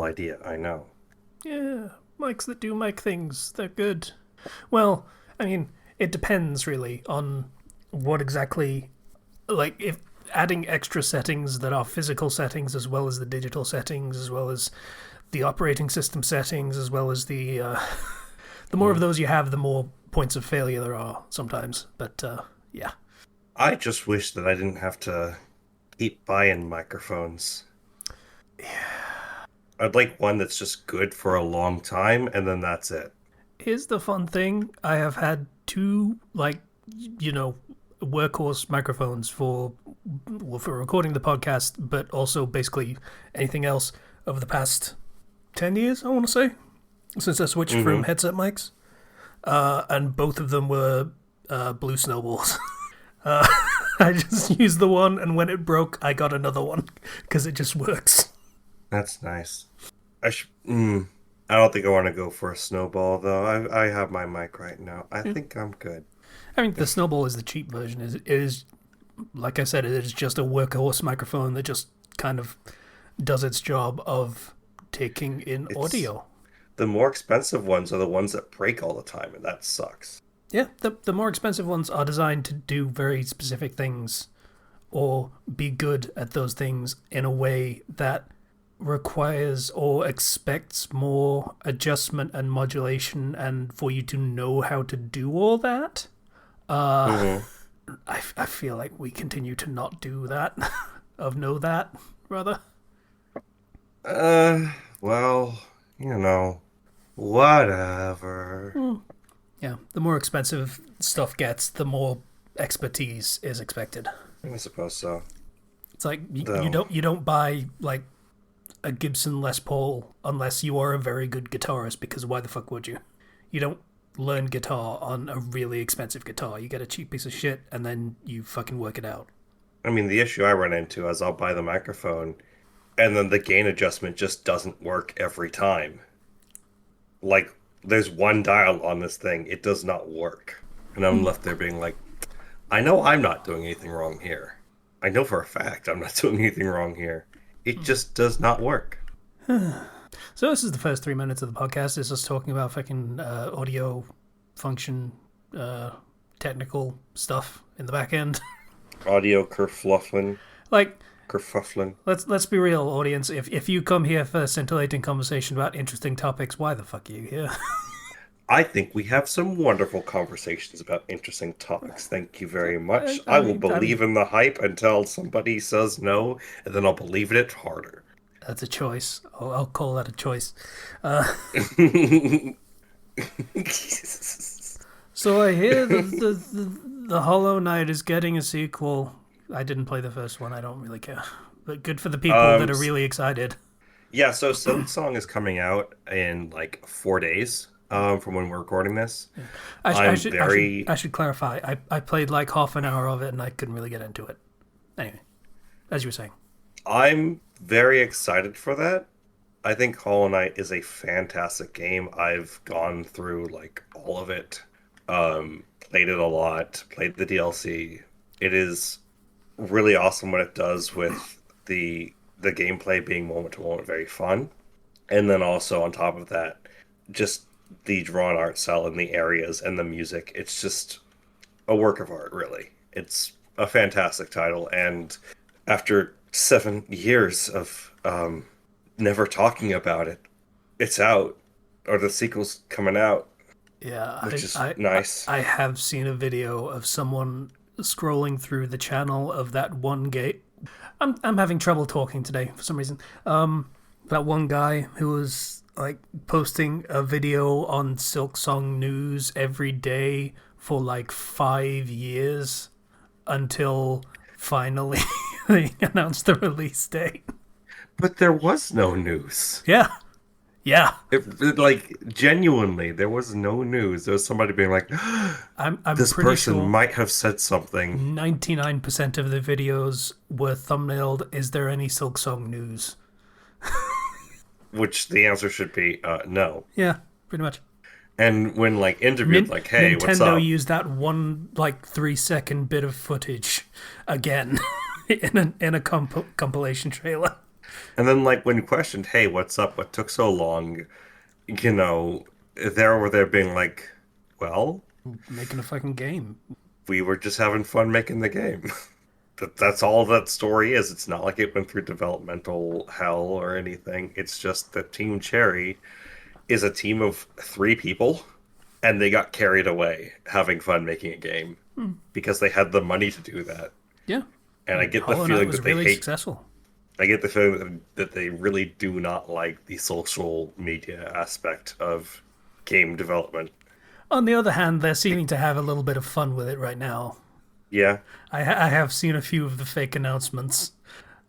idea, I know. Yeah, mics that do mic things, they're good. Well, I mean, it depends really on what exactly, like, if adding extra settings that are physical settings as well as the digital settings, as well as the operating system settings, as well as the more of Mm. those you have, the more points of failure there are sometimes. But yeah. I just wish that I didn't have to keep buying microphones. I'd like one that's just good for a long time, and then that's it. Here's the fun thing: I have had two, like, you know, workhorse microphones for, well, for recording the podcast, but also basically anything else over the past 10 years. I want to say, since I switched from Mm-hmm. headset mics, and both of them were blue snowballs. I just used the one, and when it broke, I got another one because it just works. That's nice. I should. I don't think I want to go for a snowball though. I have my mic right now. I Yeah. think I'm good. I mean, the snowball is the cheap version. It is, like I said, it is just a workhorse microphone that just kind of does its job of taking in It's audio. the more expensive ones are the ones that break all the time, and that sucks. Yeah, the more expensive ones are designed to do very specific things or be good at those things in a way that requires or expects more adjustment and modulation and for you to know how to do all that. Uh, Mm-hmm. I feel like we continue to not do that, of know that, rather. Well, whatever. Hmm. Yeah, the more expensive stuff gets, the more expertise is expected. I suppose so. It's like you Though, don't buy like a Gibson Les Paul unless you are a very good guitarist, because why the fuck would you? You don't learn guitar on a really expensive guitar. You get a cheap piece of shit and then you fucking work it out. I mean, the issue I run into is I'll buy the microphone, and then the gain adjustment just doesn't work every time. Like, there's one dial on this thing, it does not work. And I'm left there being like, I know I'm not doing anything wrong here. I know for a fact I'm not doing anything wrong here. It just does not work. So this is the first 3 minutes of the podcast. It's just talking about fucking audio function, uh, technical stuff in the back end. Audio kerfluffling, Like, kerfuffling. let's be real, audience. If you come here for a scintillating conversation about interesting topics, why the fuck are you here? I think we have some wonderful conversations about interesting topics. Thank you very much. I I will mean, believe in the hype until somebody says no, and then I'll believe in it harder. that's a choice. I'll call that a choice. So I hear the Hollow Knight is getting a sequel. I didn't play the first one. I don't really care. But good for the people that are S- really excited. yeah, so Silksong is coming out in like 4 days from when we're recording this. I I'm should very, I should clarify. I played like half an hour of it and I couldn't really get into it. Anyway, as you were saying. I'm very excited for that. I think Hollow Knight is a fantastic game. I've gone through like all of it, played it a lot, played the DLC. It is really awesome what it does with the gameplay being moment to moment very fun. And then also on top of that, just the drawn art style and the areas and the music. It's just a work of art, really. It's a fantastic title, and after 7 years of never talking about it, it's out, or the sequel's coming out, Yeah, which is nice. I have seen a video of someone scrolling through the channel of that one gay. I'm having trouble talking today for some reason. That one guy who was like posting a video on Silk Song News every day for like 5 years until finally they announced the release date. But there was no news. Yeah, yeah. Like, genuinely, there was no news. There was somebody being like, I'm this pretty person sure might have said something, 99% of the videos were thumbnailed, "Is there any Silk Song news?" which the answer should be no. Yeah, pretty much. And when, like, interviewed, like, hey, what's Nintendo up? used that one like 3 second bit of footage again in a compilation trailer. And then like when questioned, hey, what's up? What took so long? You know, they're over there being like, well, Making a fucking game. we were just having fun making the game. That's all that story is. It's not like it went through developmental hell or anything. It's just that Team Cherry is a team of three people, and they got carried away having fun making a game Hmm. because they had the money to do that. Yeah. And I get the Hollow Knight feeling was that they really hate. successful. I get the feeling that they really do not like the social media aspect of game development. On the other hand, they're seeming to have a little bit of fun with it right now. Yeah, I have seen a few of the fake announcements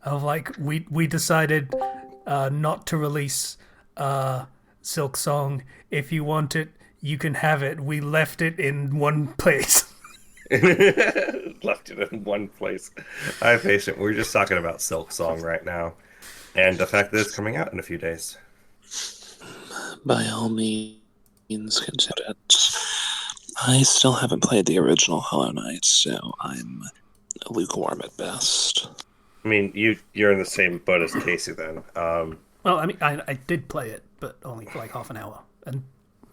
of like we decided not to release Silk Song. If you want it, you can have it. We left it in one place. left it in one place. Hi, patient. We're just talking about Silk Song right now, and the fact that it's coming out in a few days. By all means, consider it. I still haven't played the original Hollow Knight, so I'm lukewarm at best. I mean, you're in the same boat as Casey then. Well, I mean, I did play it, but only for like half an hour, and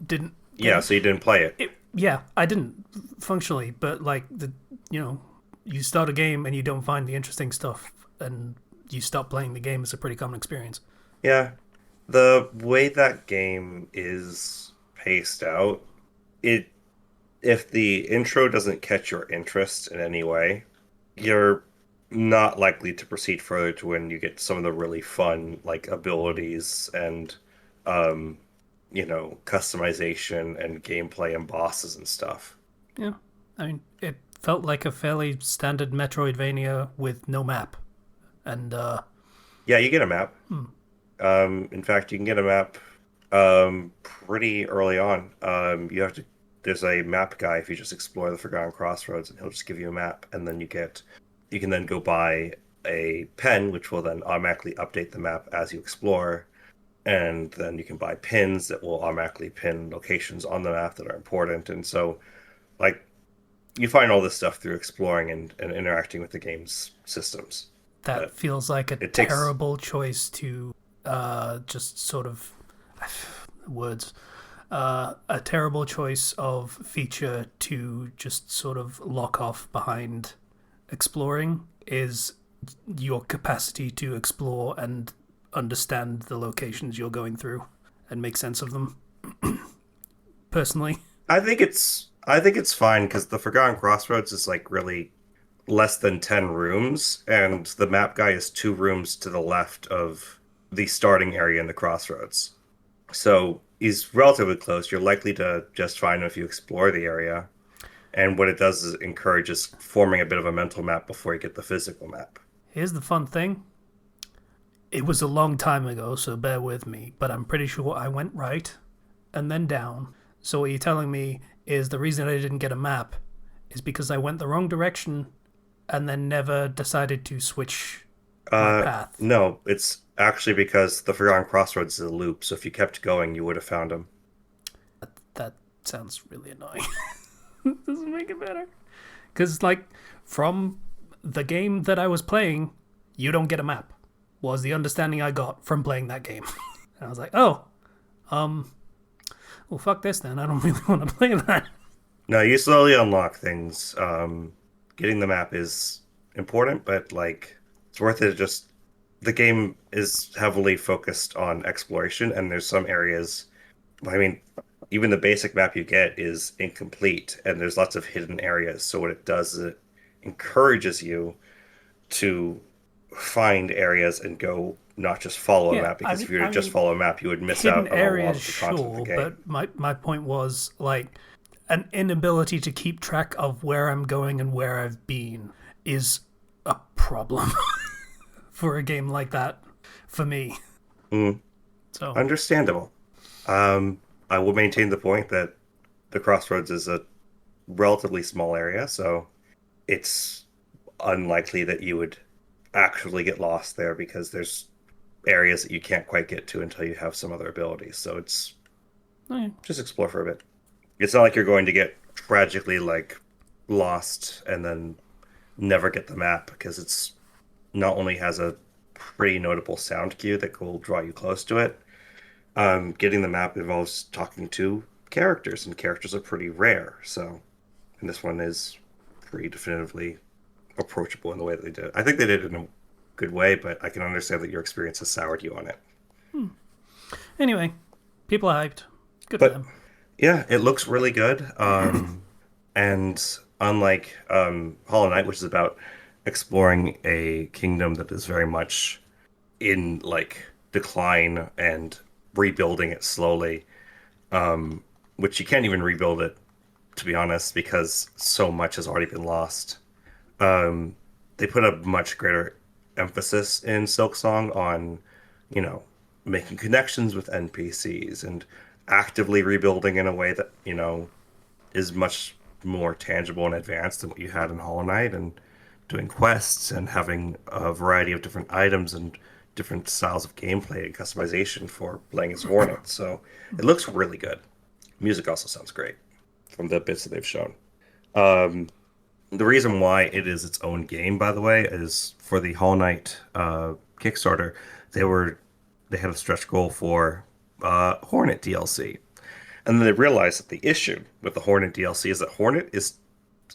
didn't get Yeah, so you didn't play it. it. Yeah, I didn't functionally, but like you start a game and you don't find the interesting stuff, and you stop playing the game is a pretty common experience. Yeah, the way that game is paced out, it if the intro doesn't catch your interest in any way, you're not likely to proceed further to when you get some of the really fun like abilities and um customization and gameplay and bosses and stuff. Yeah, I mean, it felt like a fairly standard Metroidvania with no map, and Yeah, you get a map. In fact, you can get a map pretty early on. You have to there's a map guy if you just explore the Forgotten Crossroads and he'll just give you a map and then you can then go buy a pen which will then automatically update the map as you explore, and then you can buy pins that will automatically pin locations on the map that are important. And so like you find all this stuff through exploring and interacting with the game's systems. that But feels like a it takes terrible choice to just sort of words. A terrible choice of feature to just sort of lock off behind exploring is your capacity to explore and understand the locations you're going through and make sense of them. Personally, I think it's fine because the Forgotten Crossroads is like really less than 10 rooms, and the map guy is 2 rooms to the left of the starting area in the crossroads. So he's relatively close. You're likely to just find him if you explore the area. And what it does is it encourages forming a bit of a mental map before you get the physical map. here's the fun thing. It was a long time ago, so bear with me, but I'm pretty sure I went right and then down. So what you're telling me is the reason I didn't get a map is because I went the wrong direction and then never decided to switch my path. No, it's actually because the Forgotten Crossroads is a loop. So if you kept going, you would have found him. That sounds really annoying. Doesn't make it better. Because, like, from the game that I was playing, you don't get a map, was the understanding I got from playing that game. And I was like, oh, well, fuck this then. I don't really want to play that. No, you slowly unlock things. Getting the map is important, but like it's worth it. Just the game is heavily focused on exploration, and there's some areas. I mean, even the basic map you get is incomplete, and there's lots of hidden areas. So what it does is it encourages you to find areas and go, not just follow a Yeah, map, because if you were I to just mean, follow a map, you would miss hidden out on a lot areas, of the content of the sure, game. but my point was, like, an inability to keep track of where I'm going and where I've been is a problem for a game like that for me. Mm, So, understandable. I will maintain the point that the Crossroads is a relatively small area, so it's unlikely that you would actually get lost there because there's areas that you can't quite get to until you have some other abilities. So it's eh, just explore for a bit. It's not like you're going to get tragically like lost and then never get the map because it's not only has a pretty notable sound cue that will draw you close to it. Getting the map involves talking to characters, and characters are pretty rare. So, and this one is pretty definitively approachable in the way that they did it. I think they did it in a good way, but I can understand that your experience has soured you on it. Anyway, people are hyped. Good for But them. yeah, it looks really good. And unlike Hollow Knight, which is about exploring a kingdom that is very much in like decline and rebuilding it slowly, which you can't even rebuild it, to be honest, because so much has already been lost. They put a much greater emphasis in Silksong on, you know, making connections with NPCs and actively rebuilding in a way that, you know, is much more tangible and advanced than what you had in Hollow Knight, and doing quests and having a variety of different items and different styles of gameplay and customization for playing as Hornet. So it looks really good. Music also sounds great from the bits that they've shown. Um, the reason why it is its own game, by the way, is for the Hollow Knight Kickstarter. They were they had a stretch goal for Hornet DLC, and then they realized that the issue with the Hornet DLC is that Hornet is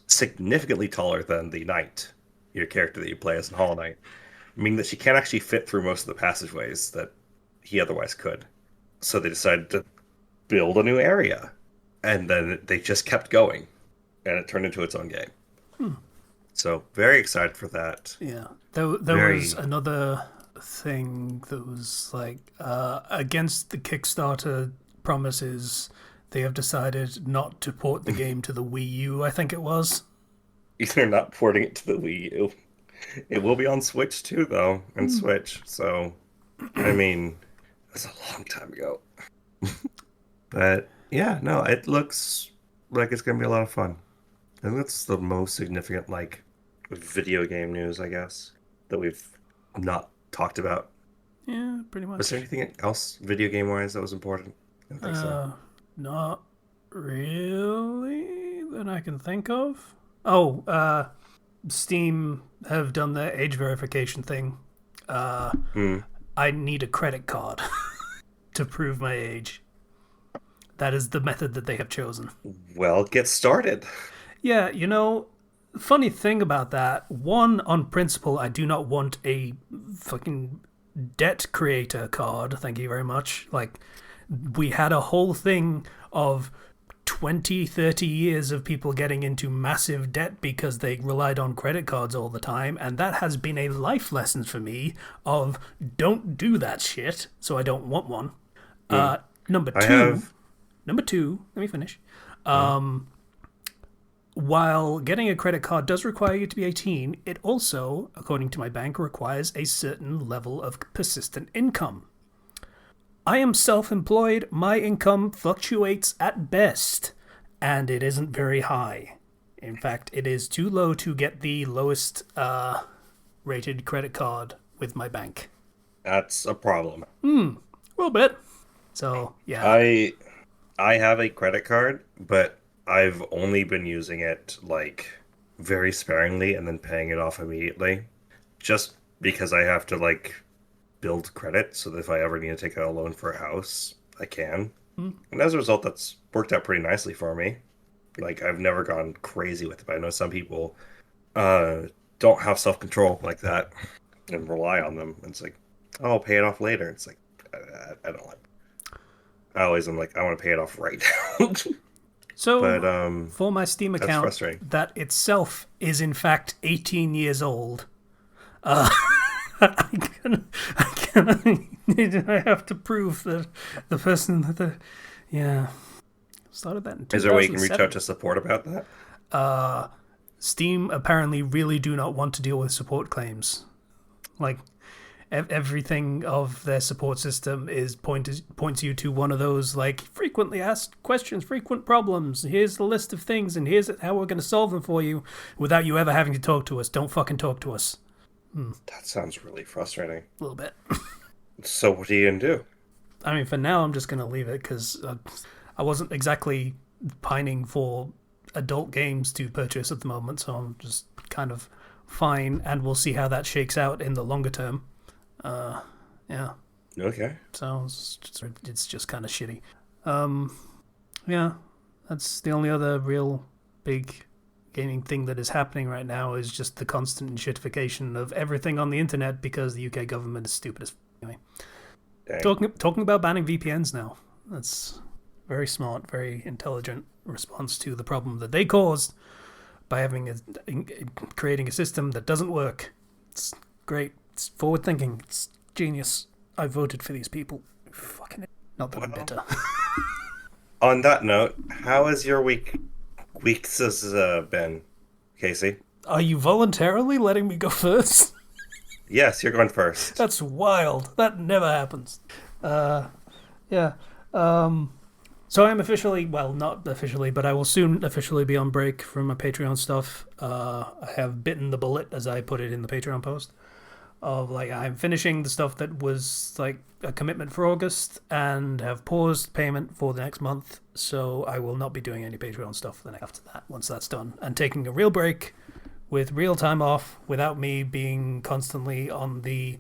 significantly taller than the Knight, your character that you play as in Hollow Knight, meaning that she can't actually fit through most of the passageways that he otherwise could. So they decided to build a new area, and then they just kept going, and it turned into its own game. So very excited for that. Yeah, there Very. was another thing that was like against the Kickstarter promises. They have decided not to port the game to the Wii U. I think it was. They're not porting it to the Wii U. It will be on Switch too, though, and Switch. So, I mean, that's a long time ago. But yeah, no, it looks like it's gonna be a lot of fun. I think that's the most significant like video game news, I guess, that we've not talked about. Yeah, pretty Was much. there anything else video game wise that was important? I don't think so. Not really that I can think of. Oh, Steam have done their age verification thing. Hmm. I need a credit card to prove my age. That is the method that they have chosen. Well, get started. Yeah, you know, funny thing about that, one, on principle, I do not want a fucking debt creator card. Thank you very much. Like, we had a whole thing of 20, 30 years of people getting into massive debt because they relied on credit cards all the time, and that has been a life lesson for me of don't do that shit, so I don't want one. Number I two, have. let me finish. While getting a credit card does require you to be 18, it also, according to my bank, requires a certain level of persistent income. I am self-employed, my income fluctuates at best, and it isn't very high. In fact, it is too low to get the lowest rated credit card with my bank. That's a problem. A little bit. So, yeah. I have a credit card, but I've only been using it like very sparingly and then paying it off immediately. Just because I have to like build credit so that if I ever need to take out a loan for a house, I can. And as a result, that's worked out pretty nicely for me. Like I've never gone crazy with it, but I know some people don't have self-control like that and rely on them. And it's like, oh, I'll pay it off later. It's like I don't like. I always am like, I want to pay it off right now. So, But for my Steam that's account, frustrating. that itself is in fact 18 years old. I have to prove that the person that started that in 2007. Is there a way you can reach out to support about that? Steam apparently really do not want to deal with support claims. Like everything of their support system is points you to one of those like frequently asked questions, frequent problems. Here's the list of things, and here's how we're going to solve them for you, without you ever having to talk to us. Don't fucking talk to us. That sounds really frustrating. A little bit. So what are you gonna do? I mean, for now, I'm just going to leave it because I wasn't exactly pining for adult games to purchase at the moment, so I'm just kind of fine, and we'll see how that shakes out in the longer term. Yeah. Okay. So it's just kind of shitty. Yeah, that's the only other real big gaming thing that is happening right now is just the constant shitification of everything on the internet because the UK government is stupid as anyway. Dang. Talking about banning VPNs now. That's very smart, very intelligent response to the problem that they caused by creating a system that doesn't work. It's great. It's forward thinking. It's genius. I voted for these people. Fucking not that I'm bitter. On that note, how has your weeks been, Casey? Are you voluntarily letting me go first? Yes, you're going first. That's wild. That never happens. Yeah. So I'm officially, well, not officially, but I will soon officially be on break from my Patreon stuff. I have bitten the bullet, as I put it in the Patreon post, of like I'm finishing the stuff that was like a commitment for August and have paused payment for the next month. So I will not be doing any Patreon stuff after that once that's done, and taking a real break with real time off without me being constantly on the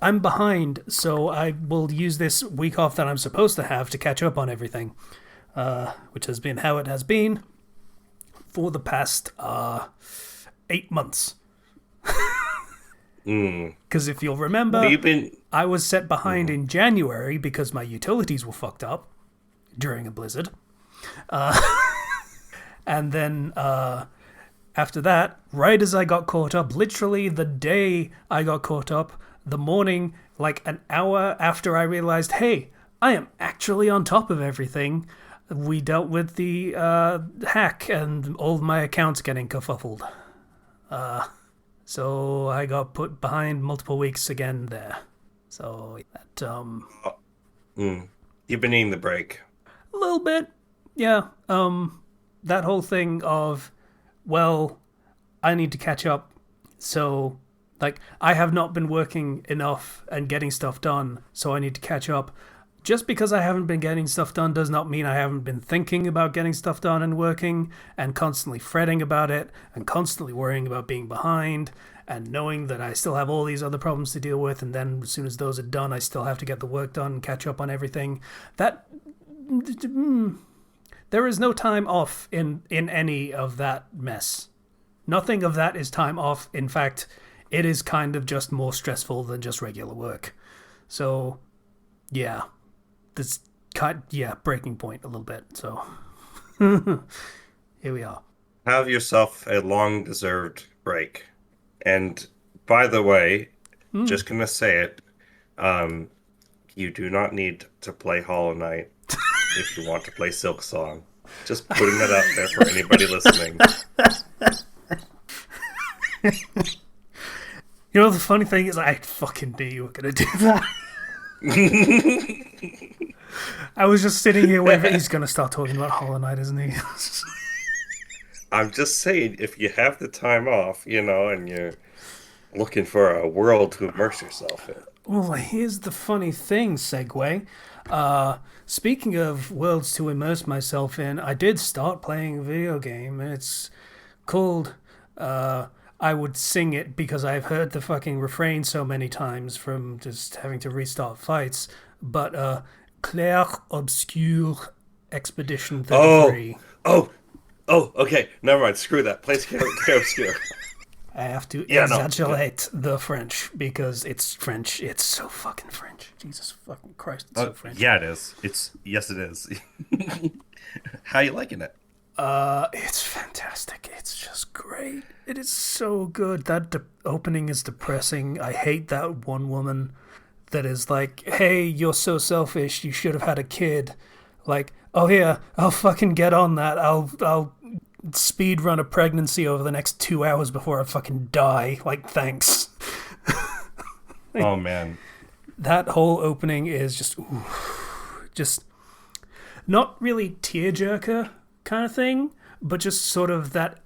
I'm behind, so I will use this week off that I'm supposed to have to catch up on everything, which has been how it has been for the past 8 months. Because if you'll remember, I was set behind in January because my utilities were fucked up during a blizzard. And then after that, right as I got caught up, literally the day I got caught up, the morning, like an hour after I realized, hey, I am actually on top of everything, we dealt with the hack and all my accounts getting kerfuffled. So I got put behind multiple weeks again there. So that You've been needing the break. a little bit, yeah. That whole thing of, well, I need to catch up, so like I have not been working enough and getting stuff done, so I need to catch up. Just because I haven't been getting stuff done does not mean I haven't been thinking about getting stuff done and working and constantly fretting about it and constantly worrying about being behind and knowing that I still have all these other problems to deal with, and then as soon as those are done, I still have to get the work done and catch up on everything. That there is no time off in any of that mess. Nothing of that is time off. In fact, it is kind of just more stressful than just regular work. So, yeah. This breaking point a little bit. So, here we are. Have yourself a long-deserved break. And by the way, just gonna say it, you do not need to play Hollow Knight if you want to play Silk Song. Just putting that out there for anybody listening. You know, the funny thing is, I fucking knew you were going to do that. I was just sitting here waiting. He's going to start talking about Hollow Knight, isn't he? I'm just saying, if you have the time off, and you're looking for a world to immerse yourself in. Well, here's the funny thing, segue. Speaking of worlds to immerse myself in, I did start playing a video game, and it's called... I would sing it because I've heard the fucking refrain so many times from just having to restart fights. But Claire Obscur Expedition 33. Oh, okay. Never mind. Screw that. Play Claire Obscur. I have to exaggerate the French because it's French. It's so fucking French. Jesus fucking Christ, it's so French. Yeah, it is. Yes, it is. How you liking it? It's fantastic. It's just great. It is so good. That opening is depressing. I hate that one woman that is like, hey, you're so selfish. You should have had a kid. Like, oh yeah, I'll fucking get on that. I'll speed run a pregnancy over the next 2 hours before I fucking die. Like, thanks. Oh man. That whole opening is just not really tearjerker kind of thing, but just sort of that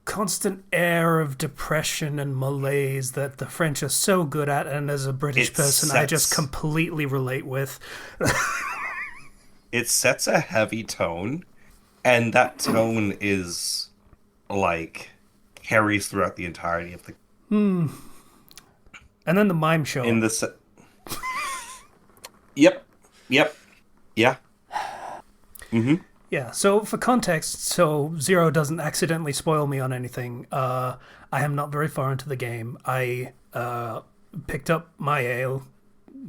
constant air of depression and malaise that the French are so good at, and as a British person I just completely relate with. It sets a heavy tone, and that tone is like carries throughout the entirety of the And then the mime show. Yep. Yep. Yeah. Mm-hmm. Yeah, so for context, so Zero doesn't accidentally spoil me on anything. I am not very far into the game. I picked up my ale,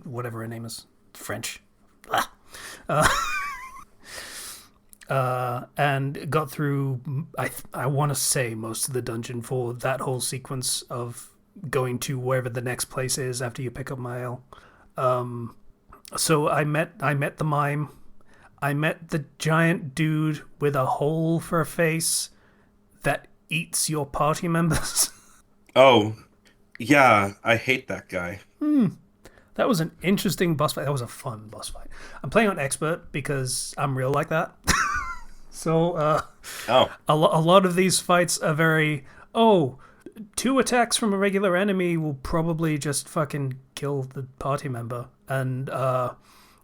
whatever her name is, French, and got through. I want to say most of the dungeon for that whole sequence of going to wherever the next place is after you pick up my ale. So I met the mime. I met the giant dude with a hole for a face that eats your party members. Oh, yeah. I hate that guy. That was an interesting boss fight. That was a fun boss fight. I'm playing on expert because I'm real like that. So Oh, a lot of these fights are very, oh, two attacks from a regular enemy will probably just fucking kill the party member. And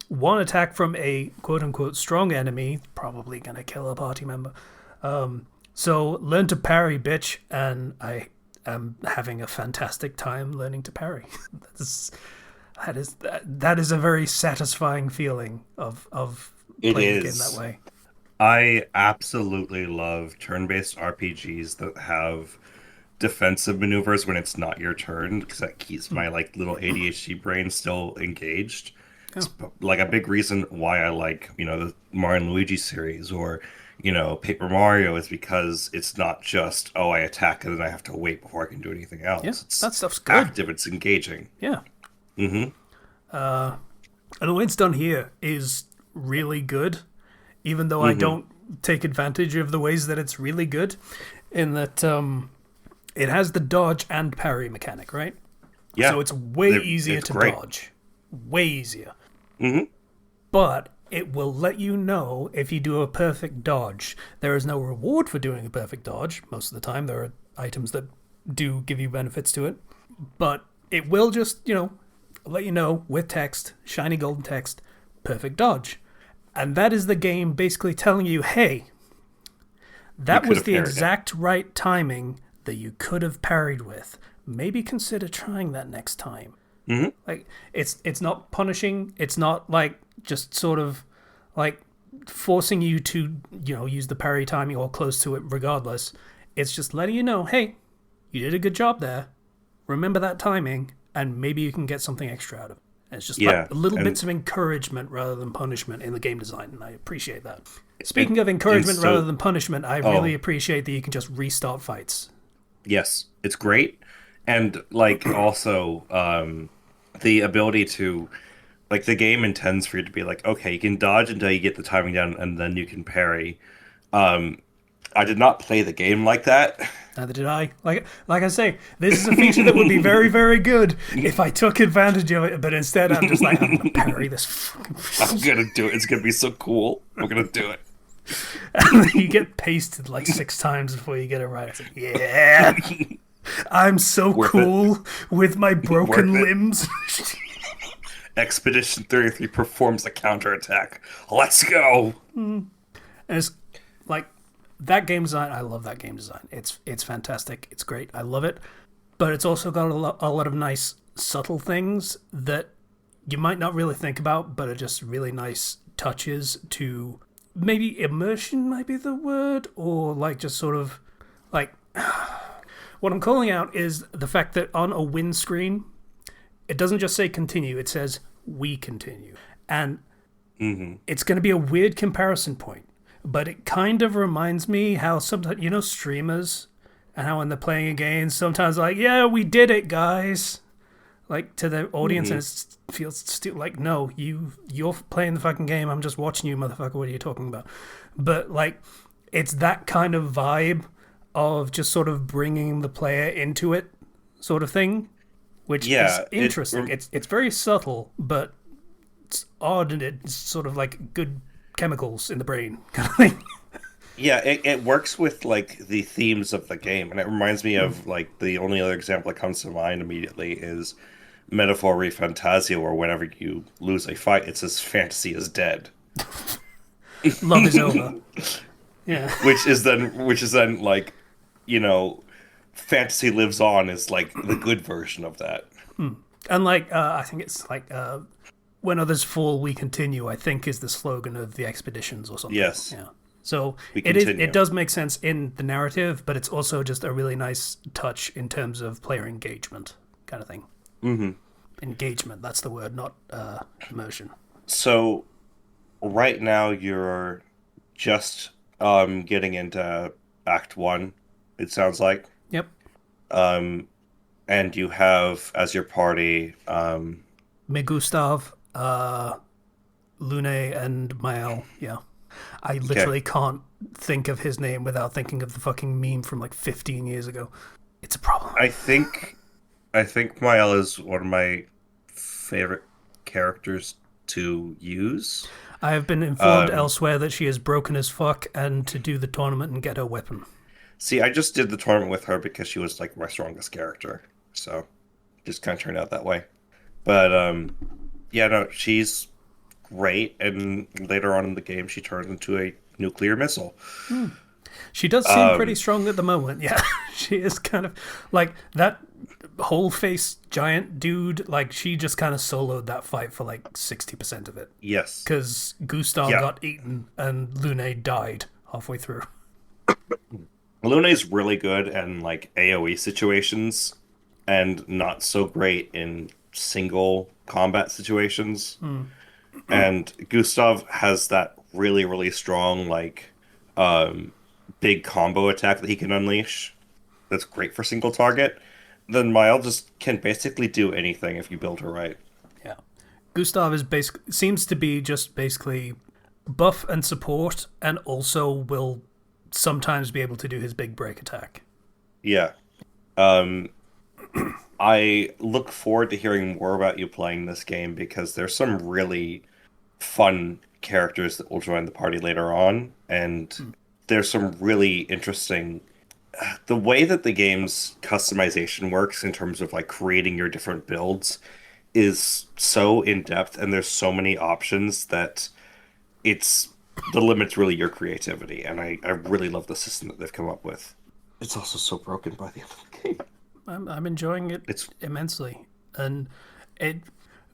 one attack from a quote unquote strong enemy probably gonna kill a party member. So learn to parry, bitch, and I am having a fantastic time learning to parry. That is a very satisfying feeling of it playing the game is. that way. I absolutely love turn-based RPGs that have defensive maneuvers when it's not your turn because that keeps my like little ADHD brain still engaged. It's like a big reason why I like, the Mario and Luigi series or, Paper Mario is because it's not just, oh, I attack and then I have to wait before I can do anything Yeah, else. It's that stuff's good. active, it's engaging. Yeah, Mm-hmm. and the way it's done here is really good, even though I Mm-hmm. don't take advantage of the ways that it's really good. In that it has the dodge and parry mechanic, right? Yeah. So it's way easier it's to great. dodge. Way easier. Mm-hmm. But it will let you know if you do a perfect dodge. There is no reward for doing a perfect dodge. Most of the time, there are items that do give you benefits to it. But it will just, let you know with text, shiny golden text, perfect dodge. And that is the game basically telling you, hey, that could was have the parried it. exact right timing that you could have parried with. Maybe consider trying that next time. Mm-hmm. Like it's not punishing. It's not like just sort of like forcing you to use the parry timing or close to it regardless. It's just letting you know, hey, you did a good job there. Remember that timing, and maybe you can get something extra out of it. And it's just Yeah, like little and- bits of encouragement rather than punishment in the game design, and I appreciate that. Speaking of encouragement so- rather than punishment, I Oh. really appreciate that you can just restart fights. Yes, it's great. And like also the ability to like the game intends for you to be like, okay, you can dodge until you get the timing down and then you can parry. I did not play the game like that. Neither did I. Like I say, this is a feature that would be very, very good if I took advantage of it. But instead, I'm just like, I'm gonna parry this fucking. I'm gonna do it. It's gonna be so cool. I'm gonna do it. And you get pasted like 6 times before you get it right. It's like, yeah, I'm so Worth cool with my broken Worth it. limbs. Expedition 33 performs a counterattack. Let's go. And it's like that game design. I love that game design. It's fantastic. It's great. I love it. But it's also got a lot of nice subtle things that you might not really think about, but are just really nice touches to maybe immersion might be the word, or like just sort of like what I'm calling out is the fact that on a win screen, it doesn't just say continue, it says we continue. And it's going to be a weird comparison point, but it kind of reminds me how sometimes, streamers and how when they're playing a game, sometimes like, yeah, we did it, guys. Like to the audience, and it feels stupid. Like, no, you're playing the fucking game. I'm just watching you, motherfucker. What are you talking about? But like, it's that kind of vibe of just sort of bringing the player into it, sort of thing, which Yeah, is interesting. It's very subtle, but it's odd, and it's sort of like good chemicals in the brain kind of thing. Yeah, it works with like the themes of the game, and it reminds me of like the only other example that comes to mind immediately is Metaphor Fantasia, where whenever you lose a fight, it says fantasy is dead. Love is over. Yeah. Which is then like, fantasy lives on is like the good version of that. And like I think it's like when others fall, we continue, I think is the slogan of the expeditions or something. Yes. Yeah. So We it is. continue. It does make sense in the narrative, but it's also just a really nice touch in terms of player engagement, kind of thing. Mm-hmm. Engagement. That's the word, not immersion. So right now you're just getting into Act 1, it sounds like. Yep. Um, and you have as your party Me Gustav, Lune, and Mael. Yeah. I literally can't think of his name without thinking of the fucking meme from like 15 years ago. It's a problem. I think Mael is one of my favorite characters to use. I have been informed elsewhere that she is broken as fuck and to do the tournament and get her weapon. See, I just did the tournament with her because she was like my strongest character. So it just kind of turned out that way. But yeah, no, she's great, and later on in the game she turns into a nuclear missile. She does seem pretty strong at the moment. Yeah, she is kind of like that whole face giant dude. Like she just kind of soloed that fight for like 60% of it. Yes. Because Gustav got eaten and Lune died halfway through. Lune's really good in like AoE situations and not so great in single combat situations. And Gustav has that really, really strong like big combo attack that he can unleash that's great for single target. Then Mael just can basically do anything if you build her right. Yeah, Gustav is seems to be just basically buff and support, and also will sometimes be able to do his big break attack. Yeah. I look forward to hearing more about you playing this game because there's some really fun characters that will join the party later on, and there's some really interesting the way that the game's customization works in terms of like creating your different builds is so in depth, and there's so many options that it's the limit's really your creativity, and I really love the system that they've come up with. It's also so broken by the end of the game. I'm enjoying it immensely, and it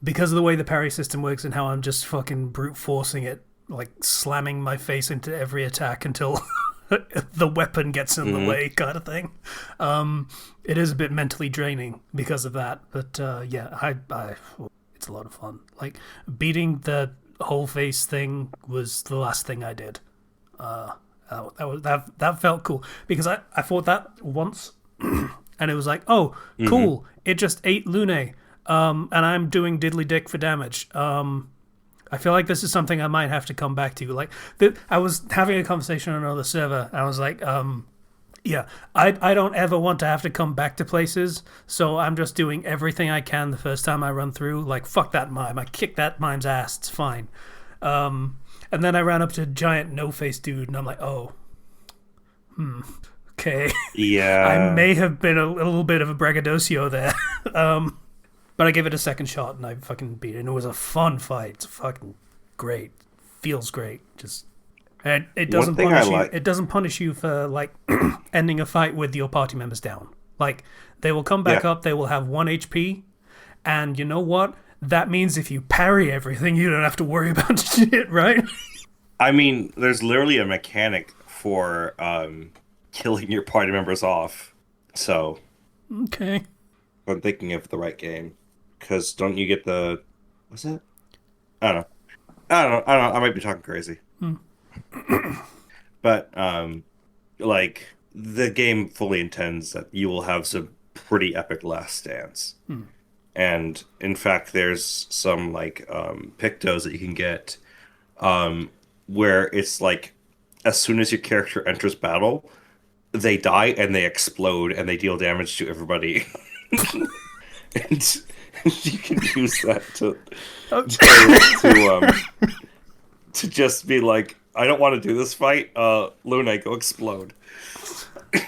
because of the way the parry system works and how I'm just fucking brute forcing it, like slamming my face into every attack until the weapon gets in the way, kind of thing. It is a bit mentally draining because of that, but yeah, it's a lot of fun. Like beating the whole face thing was the last thing I did. That felt cool because I fought that once. And it was like, oh, cool. It just ate Lune. And I'm doing diddly dick for damage. I feel like this is something I might have to come back to. Like, I was having a conversation on another server, and I was like, yeah, I don't ever want to have to come back to places, so I'm just doing everything I can the first time I run through. Like, fuck that mime. I kick that mime's ass. It's fine. And then I ran up to a giant no-face dude, and I'm like, oh, okay. Yeah. I may have been a little bit of a braggadocio there. But I gave it a second shot and I fucking beat it. And it was a fun fight. It's fucking great. Feels great. Just and it doesn't punish you. It doesn't punish you for like ending a fight with your party members down. Like they will come back up, they will have 1 HP, and you know what? That means if you parry everything, you don't have to worry about shit, right? I mean, there's literally a mechanic for killing your party members off. So, okay. I'm thinking of the right game. Because don't you get the... What's it? I don't know. I might be talking crazy. But, like, the game fully intends that you will have some pretty epic last stands. And, in fact, there's some, like, pictos that you can get where it's, like, as soon as your character enters battle, they die and they explode and they deal damage to everybody. And you can use that to just be like, I don't want to do this fight. Lune, go explode.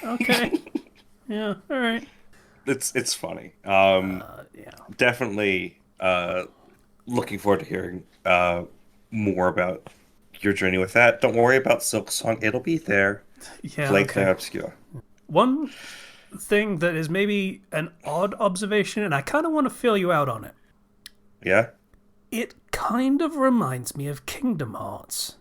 Okay. Yeah. All right. It's funny. Yeah. Definitely looking forward to hearing more about your journey with that. Don't worry about Silk Song. It'll be there. Yeah. Like Obscur. One thing that is maybe an odd observation, and I kind of want to fill you out on it. Yeah? It kind of reminds me of Kingdom Hearts.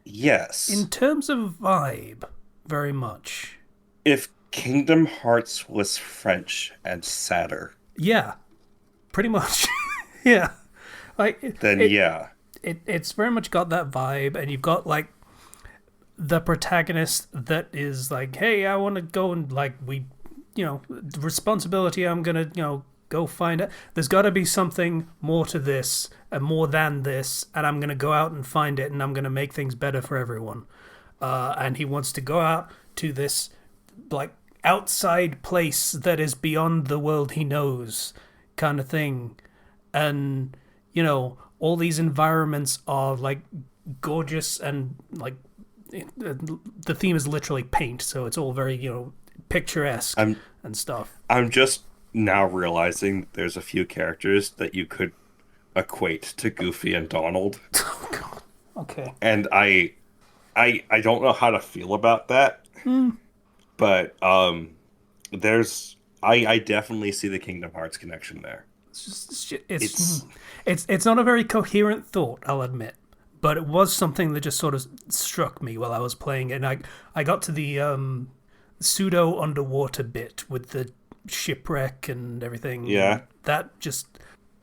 Yes. In terms of vibe, very much. If Kingdom Hearts was French and sadder, Yeah, pretty much. Yeah. Like, then yeah. It's very much got that vibe, and you've got, like, the protagonist that is like, hey, I want to go and, like, responsibility, I'm going to, go find it. There's got to be something more to this and more than this, and I'm going to go out and find it, and I'm going to make things better for everyone. And he wants to go out to this, like, outside place that is beyond the world he knows kind of thing. And, all these environments are, like, gorgeous and, like, the theme is literally paint, so it's all very, picturesque and stuff. I'm just now realizing there's a few characters that you could equate to Goofy and Donald. Oh, God. Okay. And I don't know how to feel about that. But I definitely see the Kingdom Hearts connection there. It's not a very coherent thought, I'll admit, but it was something that just sort of struck me while I was playing it. And I got to the pseudo underwater bit with the shipwreck and everything. Yeah.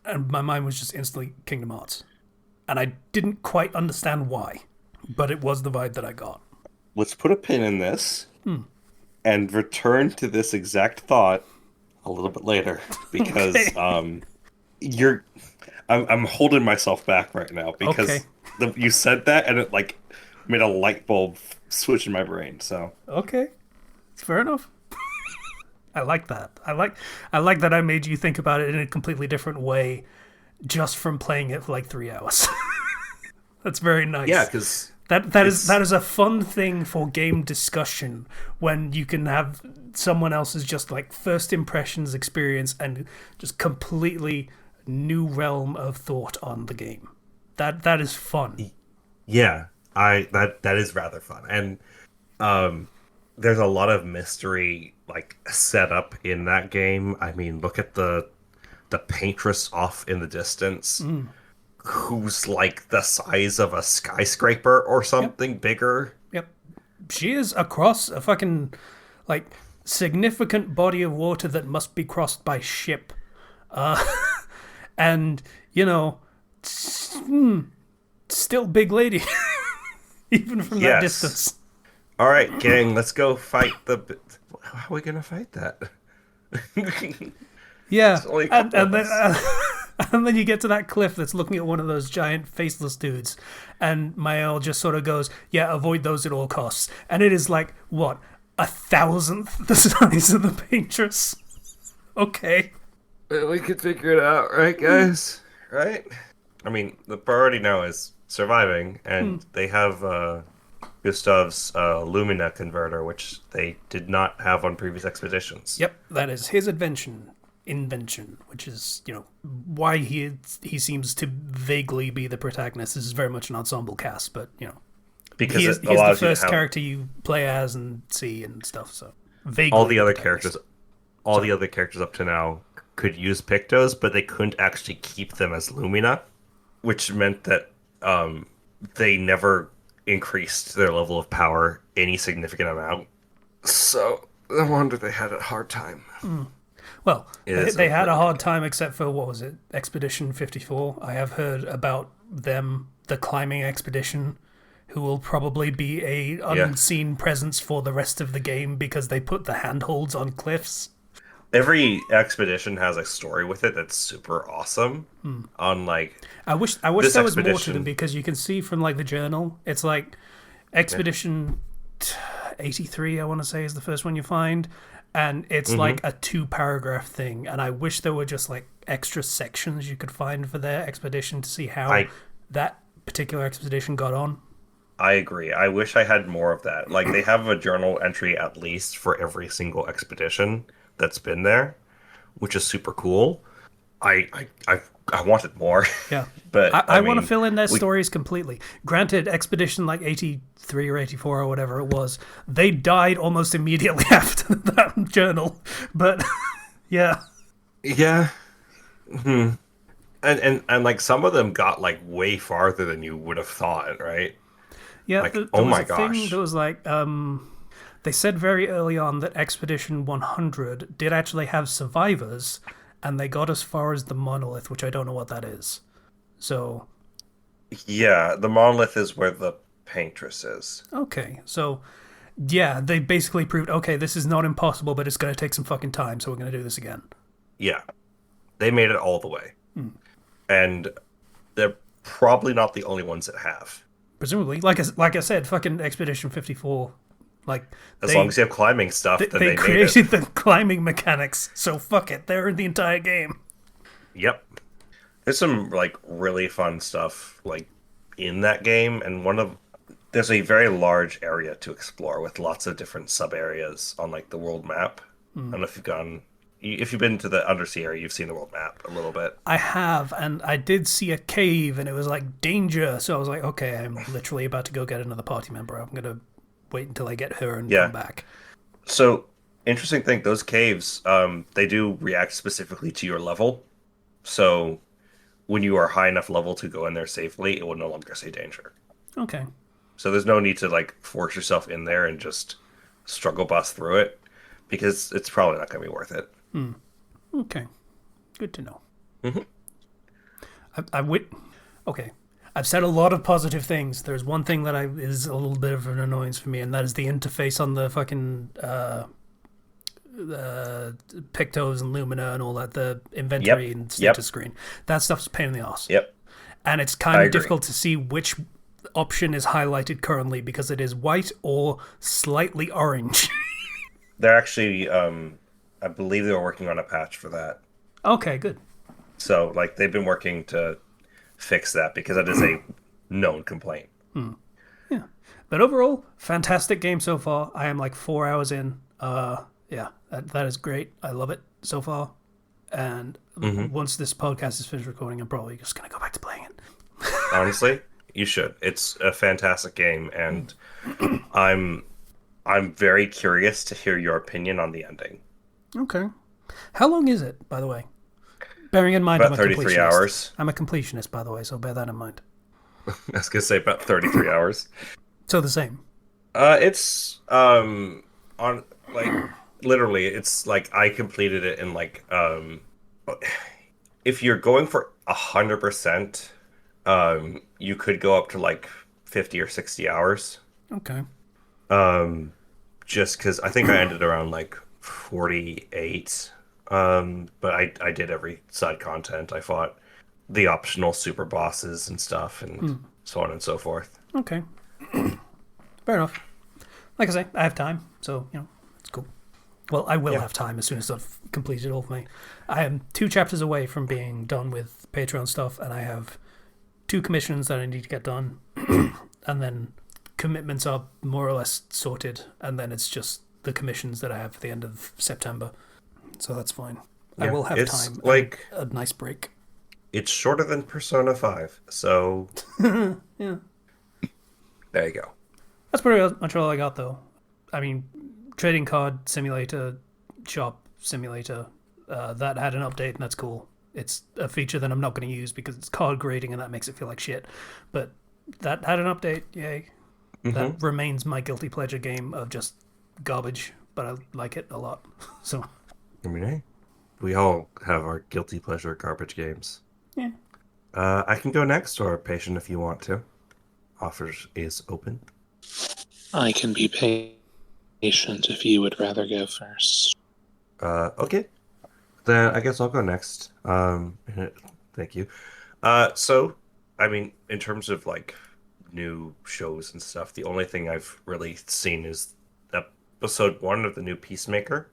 And my mind was just instantly Kingdom Hearts. And I didn't quite understand why, but it was the vibe that I got. Let's put a pin in this and return to this exact thought a little bit later, because Okay. I'm holding myself back right now because you said that and it like made a light bulb switch in my brain. So Okay, it's fair enough. I like that. I like that I made you think about it in a completely different way just from playing it for like 3 hours. That's very nice. yeah, because That is a fun thing for game discussion when you can have someone else's just like first impressions experience and just completely new realm of thought on the game. That is fun. yeah, that is rather fun, and there's a lot of mystery like set up in that game. I mean, look at the paintress off in the distance. Who's like the size of a skyscraper or something bigger. Yep. She is across a fucking like significant body of water that must be crossed by ship. And still big lady even from that distance. All right, gang, let's go fight how are we gonna fight that? Yeah. It's only a And, couple and of then us. and then you get to that cliff that's looking at one of those giant faceless dudes, and Mael just sort of goes, yeah, avoid those at all costs. And it is like, what, 1,000th the size of the paintress? Okay. We could figure it out, right, guys? Right? I mean, the priority now is surviving, and they have Gustav's Lumina converter, which they did not have on previous expeditions. Yep, that is his invention, which is, why he seems to vaguely be the protagonist. This is very much an ensemble cast, but, Because he is it the allows you to first have character you play as and see and stuff, so vaguely all the other protagonist. the other characters up to now could use Pictos, but they couldn't actually keep them as Lumina, which meant that they never increased their level of power any significant amount. So no wonder they had a hard time. Well, It they is had a hard time except for, what was it, Expedition 54? I have heard about them, the climbing expedition, who will probably be a unseen presence for the rest of the game because they put the handholds on cliffs. Every expedition has a story with it that's super awesome. On like, I wish this there was more to expedition- them, because you can see from like the journal, it's like Expedition 83, I want to say, is the first one you find, and it's like a 2-paragraph thing. And I wish there were just like extra sections you could find for their expedition to see how that particular expedition got on. I agree. I wish I had more of that. Like, they have a journal entry at least for every single expedition that's been there, which is super cool. I wanted more. Yeah. But I want to mean, fill in their stories completely. Granted, Expedition like 83 or 84 or whatever it was, they died almost immediately after that journal. But yeah. Yeah. and like some of them got like way farther than you would have thought, right? Yeah, Like, there oh was my a thing that gosh. was like, they said very early on that Expedition 100 did actually have survivors, and they got as far as the monolith, which I don't know what that is. So, Yeah, the monolith is where the paintress is. okay, so yeah, they basically proved okay, this is not impossible, but it's going to take some fucking time, so we're going to do this again. Yeah, they made it all the way. Hmm. And they're probably not the only ones that have. Presumably, like I said, fucking Expedition 54, like As long they as you have climbing stuff, then they they made it. created the climbing mechanics, so fuck it, they're in the entire game. Yep. There's some like really fun stuff like in that game, and one of there's a very large area to explore with lots of different sub areas on like the world map. I Hmm. don't know if you've gone if you've been to the undersea area, you've seen the world map a little bit. I have, and I did see a cave, and it was like danger. So I was like, okay, I'm literally about to go get another party member. I'm gonna wait until I get her and come Yeah. back. So interesting thing, those caves, they do react specifically to your level. So when you are high enough level to go in there safely, it will no longer say danger. Okay. So there's no need to like force yourself in there and just struggle bust through it because it's probably not going to be worth it. Hmm. Okay. Good to know. Hmm. I wit. Okay. I've said a lot of positive things. There's one thing that is a little bit of an annoyance for me, and that is the interface on the fucking Pictos and Lumina and all that, the Yep. inventory and Yep. status screen. That stuff's a pain in the ass. Yep. And it's I kind of agree. difficult to see which option is highlighted currently because it is white or slightly orange. They're actually, I believe they were working on a patch for that. Okay, good. So like they've been working to fix that because that is a known complaint. Yeah. But overall, fantastic game so far. I am like 4 hours in. Yeah, that is great. I love it so far. And Hmm. once this podcast is finished recording, I'm probably just gonna go back to playing it. Honestly, you should. It's a fantastic game, and I'm I'm very curious to hear your opinion on the ending. Okay. How long is it, by the way? Bearing in mind I'm About a 33 completionist. hours. I'm a completionist, by the way, so bear that in mind. I was gonna say about 33 hours. So the same. It's on like literally it's like I completed it in like if you're going for 100%, you could go up to like 50 or 60 hours. Okay. Um just because I think I ended around like 48. But I did every side content. I fought the optional super bosses and stuff and Hmm. so on and so forth. Okay. Fair enough. Like I say, I have time, so it's cool. Well, I will Yeah. have time as soon as I've completed all of my. I am 2 chapters away from being done with Patreon stuff, and I have 2 commissions that I need to get done, and then commitments are more or less sorted, and then it's just the commissions that I have for the end of September. So that's fine. I Yeah, will have it's time and like a nice break. it's shorter than Persona 5. So Yeah. there you go. That's pretty much all I got, though. I mean, trading card simulator, shop simulator, that had an update, and that's cool. It's a feature that I'm not going to use because it's card grading, and that makes it feel like shit. But that had an update, yay. Hmm. That remains my guilty pleasure game of just garbage, but I like it a lot. So, I mean, hey, we all have our guilty pleasure garbage games. yeah. I can go next, or patient if you want to. Offers is open. I can be patient if you would rather go first. Okay. Then I guess I'll go next. Thank you. So, I mean, in terms of like new shows and stuff, the only thing I've really seen is episode 1 of the new Peacemaker.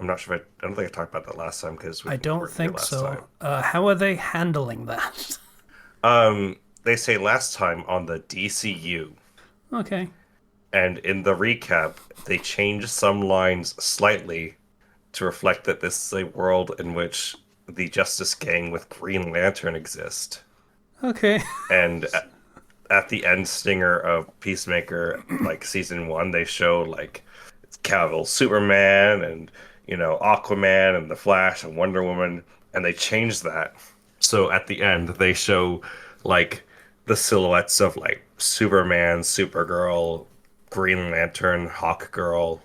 I'm not sure if I don't think I talked about that last time because we I don't weren't here think last time. so. How are they handling that? They say last time on the DCU, Okay. and in the recap, they changed some lines slightly to reflect that this is a world in which the Justice Gang with Green Lantern exist. Okay. And at the end stinger of Peacemaker, like season 1, they show like it's Cavill, Superman, and Aquaman and the Flash and Wonder Woman, and they changed that So at the end, they show like the silhouettes of like Superman, Supergirl, Green Lantern, Hawk Girl,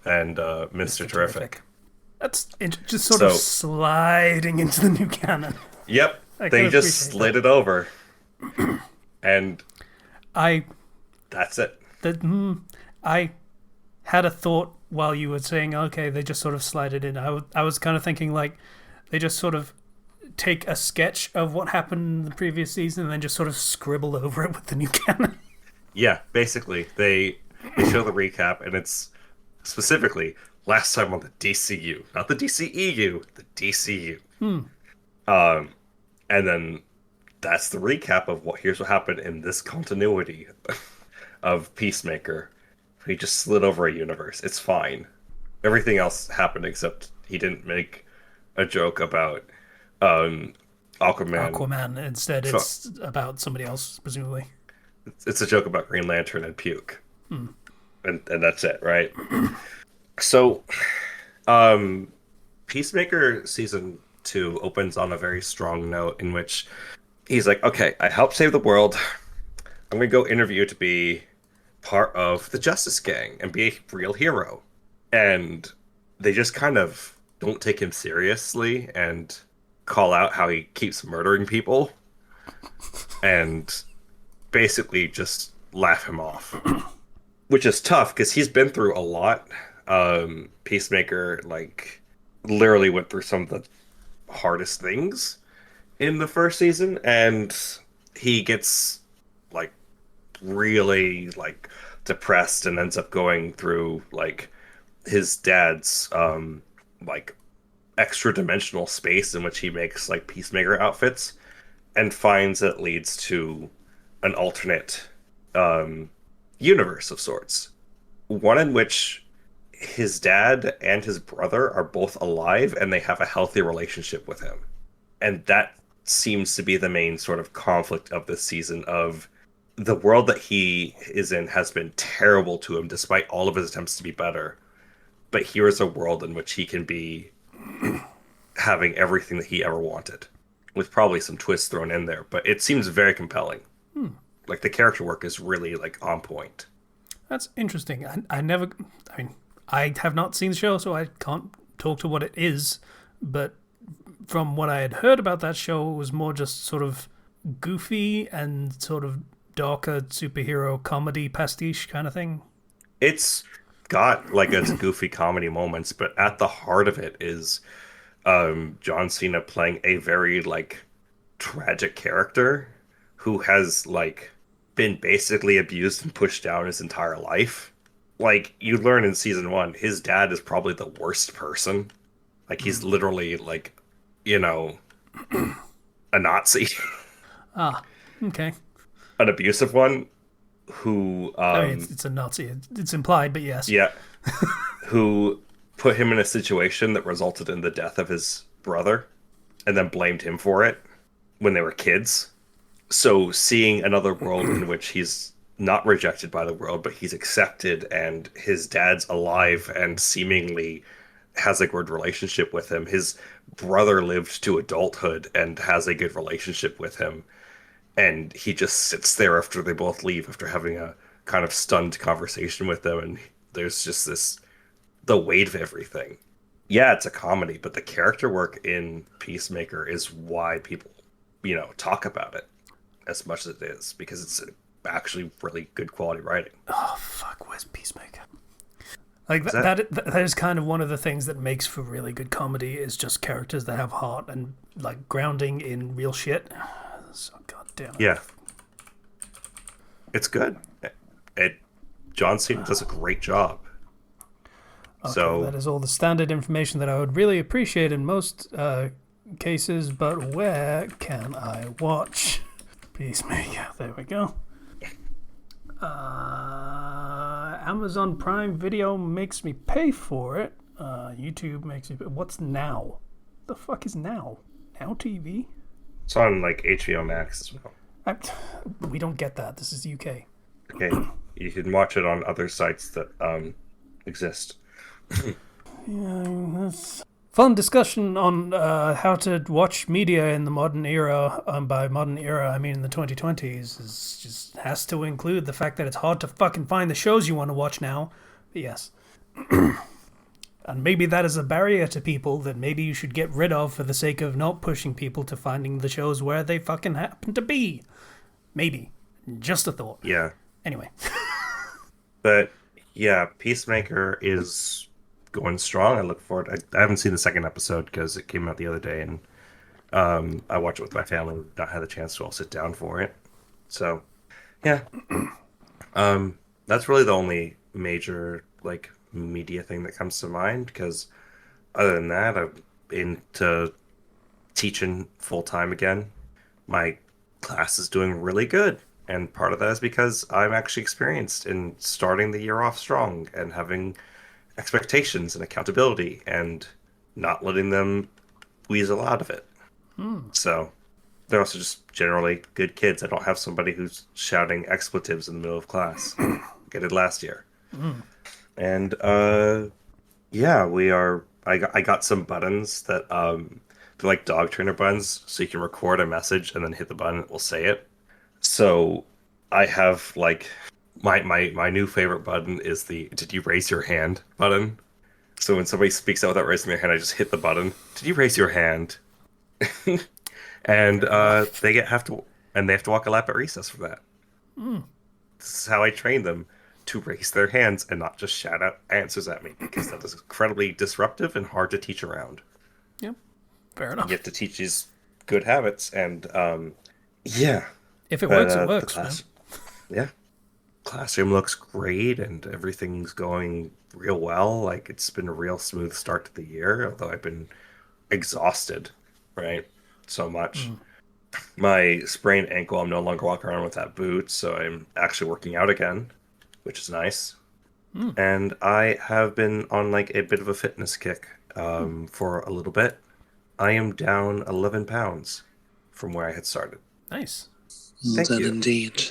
and Mr. Mr. Terrific. Terrific. Just sort of So, sliding into the new canon. yep, I can they just appreciate slid that. it over, and I that's it. that I had a thought while you were saying, okay, they just sort of slide it in. I was kind of thinking like they just sort of take a sketch of what happened in the previous season and then just sort of scribble over it with the new canon. Yeah, basically, they show the recap, and it's specifically last time on the DCU, not the DCEU, the DCU. Um, and then that's the recap of what here's what happened in this continuity of Peacemaker. He just slid over a universe. It's fine. Everything else happened except he didn't make a joke about um Aquaman. Aquaman. Instead, So it's about somebody else, presumably. it's a joke about Green Lantern and puke. And that's it, right? So Peacemaker season 2 opens on a very strong note in which he's like, okay, I helped save the world. I'm gonna go interview to be part of the Justice Gang and be a real hero. And they just kind of don't take him seriously and call out how he keeps murdering people and basically just laugh him off. Which is tough because he's been through a lot. Peacemaker, like, literally went through some of the hardest things in the first season, and he gets like really like depressed and ends up going through like his dad's like extra dimensional space in which he makes like peacemaker outfits and finds it leads to an alternate um universe of sorts, one in which his dad and his brother are both alive and they have a healthy relationship with him. And that seems to be the main sort of conflict of this season of the world that he is in has been terrible to him despite all of his attempts to be better. But here is a world in which he can be having everything that he ever wanted, with probably some twists thrown in there. But it seems very compelling. Like the character work is really like on point. That's interesting. I never. I mean, I have not seen the show, so I can't talk to what it is. But from what I had heard about that show, it was more just sort of goofy and sort of darker superhero comedy pastiche kind of thing. It's got like its goofy comedy moments, but at the heart of it is John Cena playing a very like tragic character who has like been basically abused and pushed down his entire life. Like you learn in season 1, his dad is probably the worst person. Like he's literally like, you know, a Nazi, Ah, okay. an abusive one who I mean, it's a Nazi. It's implied, but yes. yeah, who put him in a situation that resulted in the death of his brother and then blamed him for it when they were kids. So seeing another world in which he's not rejected by the world, but he's accepted and his dad's alive and seemingly has a good relationship with him. His brother lived to adulthood and has a good relationship with him. And he just sits there after they both leave after having a kind of stunned conversation with them. And there's just this, the weight of everything. Yeah, it's a comedy, but the character work in Peacemaker is why people, you know, talk about it as much as it is because it's actually really good quality writing. Oh fuck, where's Peacemaker? Like Is that is kind of one of the things that makes for really good comedy is just characters that have heart and like grounding in real shit. So goddamn it. Yeah, it's good. It John Cena does a great job. Okay, So that is all the standard information that I would really appreciate in most cases, but where can I watch Peacemaker? There we go. Amazon Prime Video makes me pay for it. YouTube makes me pay. What's Now? The fuck is Now? Now TV? it's on like HBO Max as well. We don't get that. This is UK. Okay, you can watch it on other sites that exist. Yeah, that's fun discussion on how to watch media in the modern era. By modern era, I mean in the 2020s. Is just has to include the fact that it's hard to fucking find the shows you want to watch now. But yes. And maybe that is a barrier to people that maybe you should get rid of for the sake of not pushing people to finding the shows where they fucking happen to be. Maybe. Just a thought. Yeah. Anyway. But yeah, Peacemaker is going strong. I look forward. I haven't seen the second episode because it came out the other day, and I watched it with my family. We've not had a chance to all sit down for it. So yeah, that's really the only major like media thing that comes to mind. Because other than that, I'm into teaching full time again. My class is doing really good. And part of that is because I'm actually experienced in starting the year off strong and having expectations and accountability and not letting them weasel out of it. So they're also just generally good kids. I don't have somebody who's shouting expletives in the middle of class. Like I did last year. And yeah, we are. I got some buttons that they're like dog trainer buttons, so you can record a message and then hit the button. It will say it. So I have like my new favorite button is the "Did you raise your hand?" button. So when somebody speaks out without raising their hand, I just hit the button. Did you raise your hand? And they have to walk a lap at recess for that. This is how I train them to raise their hands and not just shout out answers at me, because that is incredibly disruptive and hard to teach around. Yep. Fair enough. You have to teach these good habits, and yeah. If it But, works, it the works. class, yeah, classroom looks great, and everything's going real well. Like it's been a real smooth start to the year, although I've been exhausted, right? So much. My sprained ankle, I'm no longer walking around with that boot, so I'm actually working out again, which is nice. And I have been on like a bit of a fitness kick for a little bit. I am down 11 pounds from where I had started. Nice. Well Thank done you. indeed.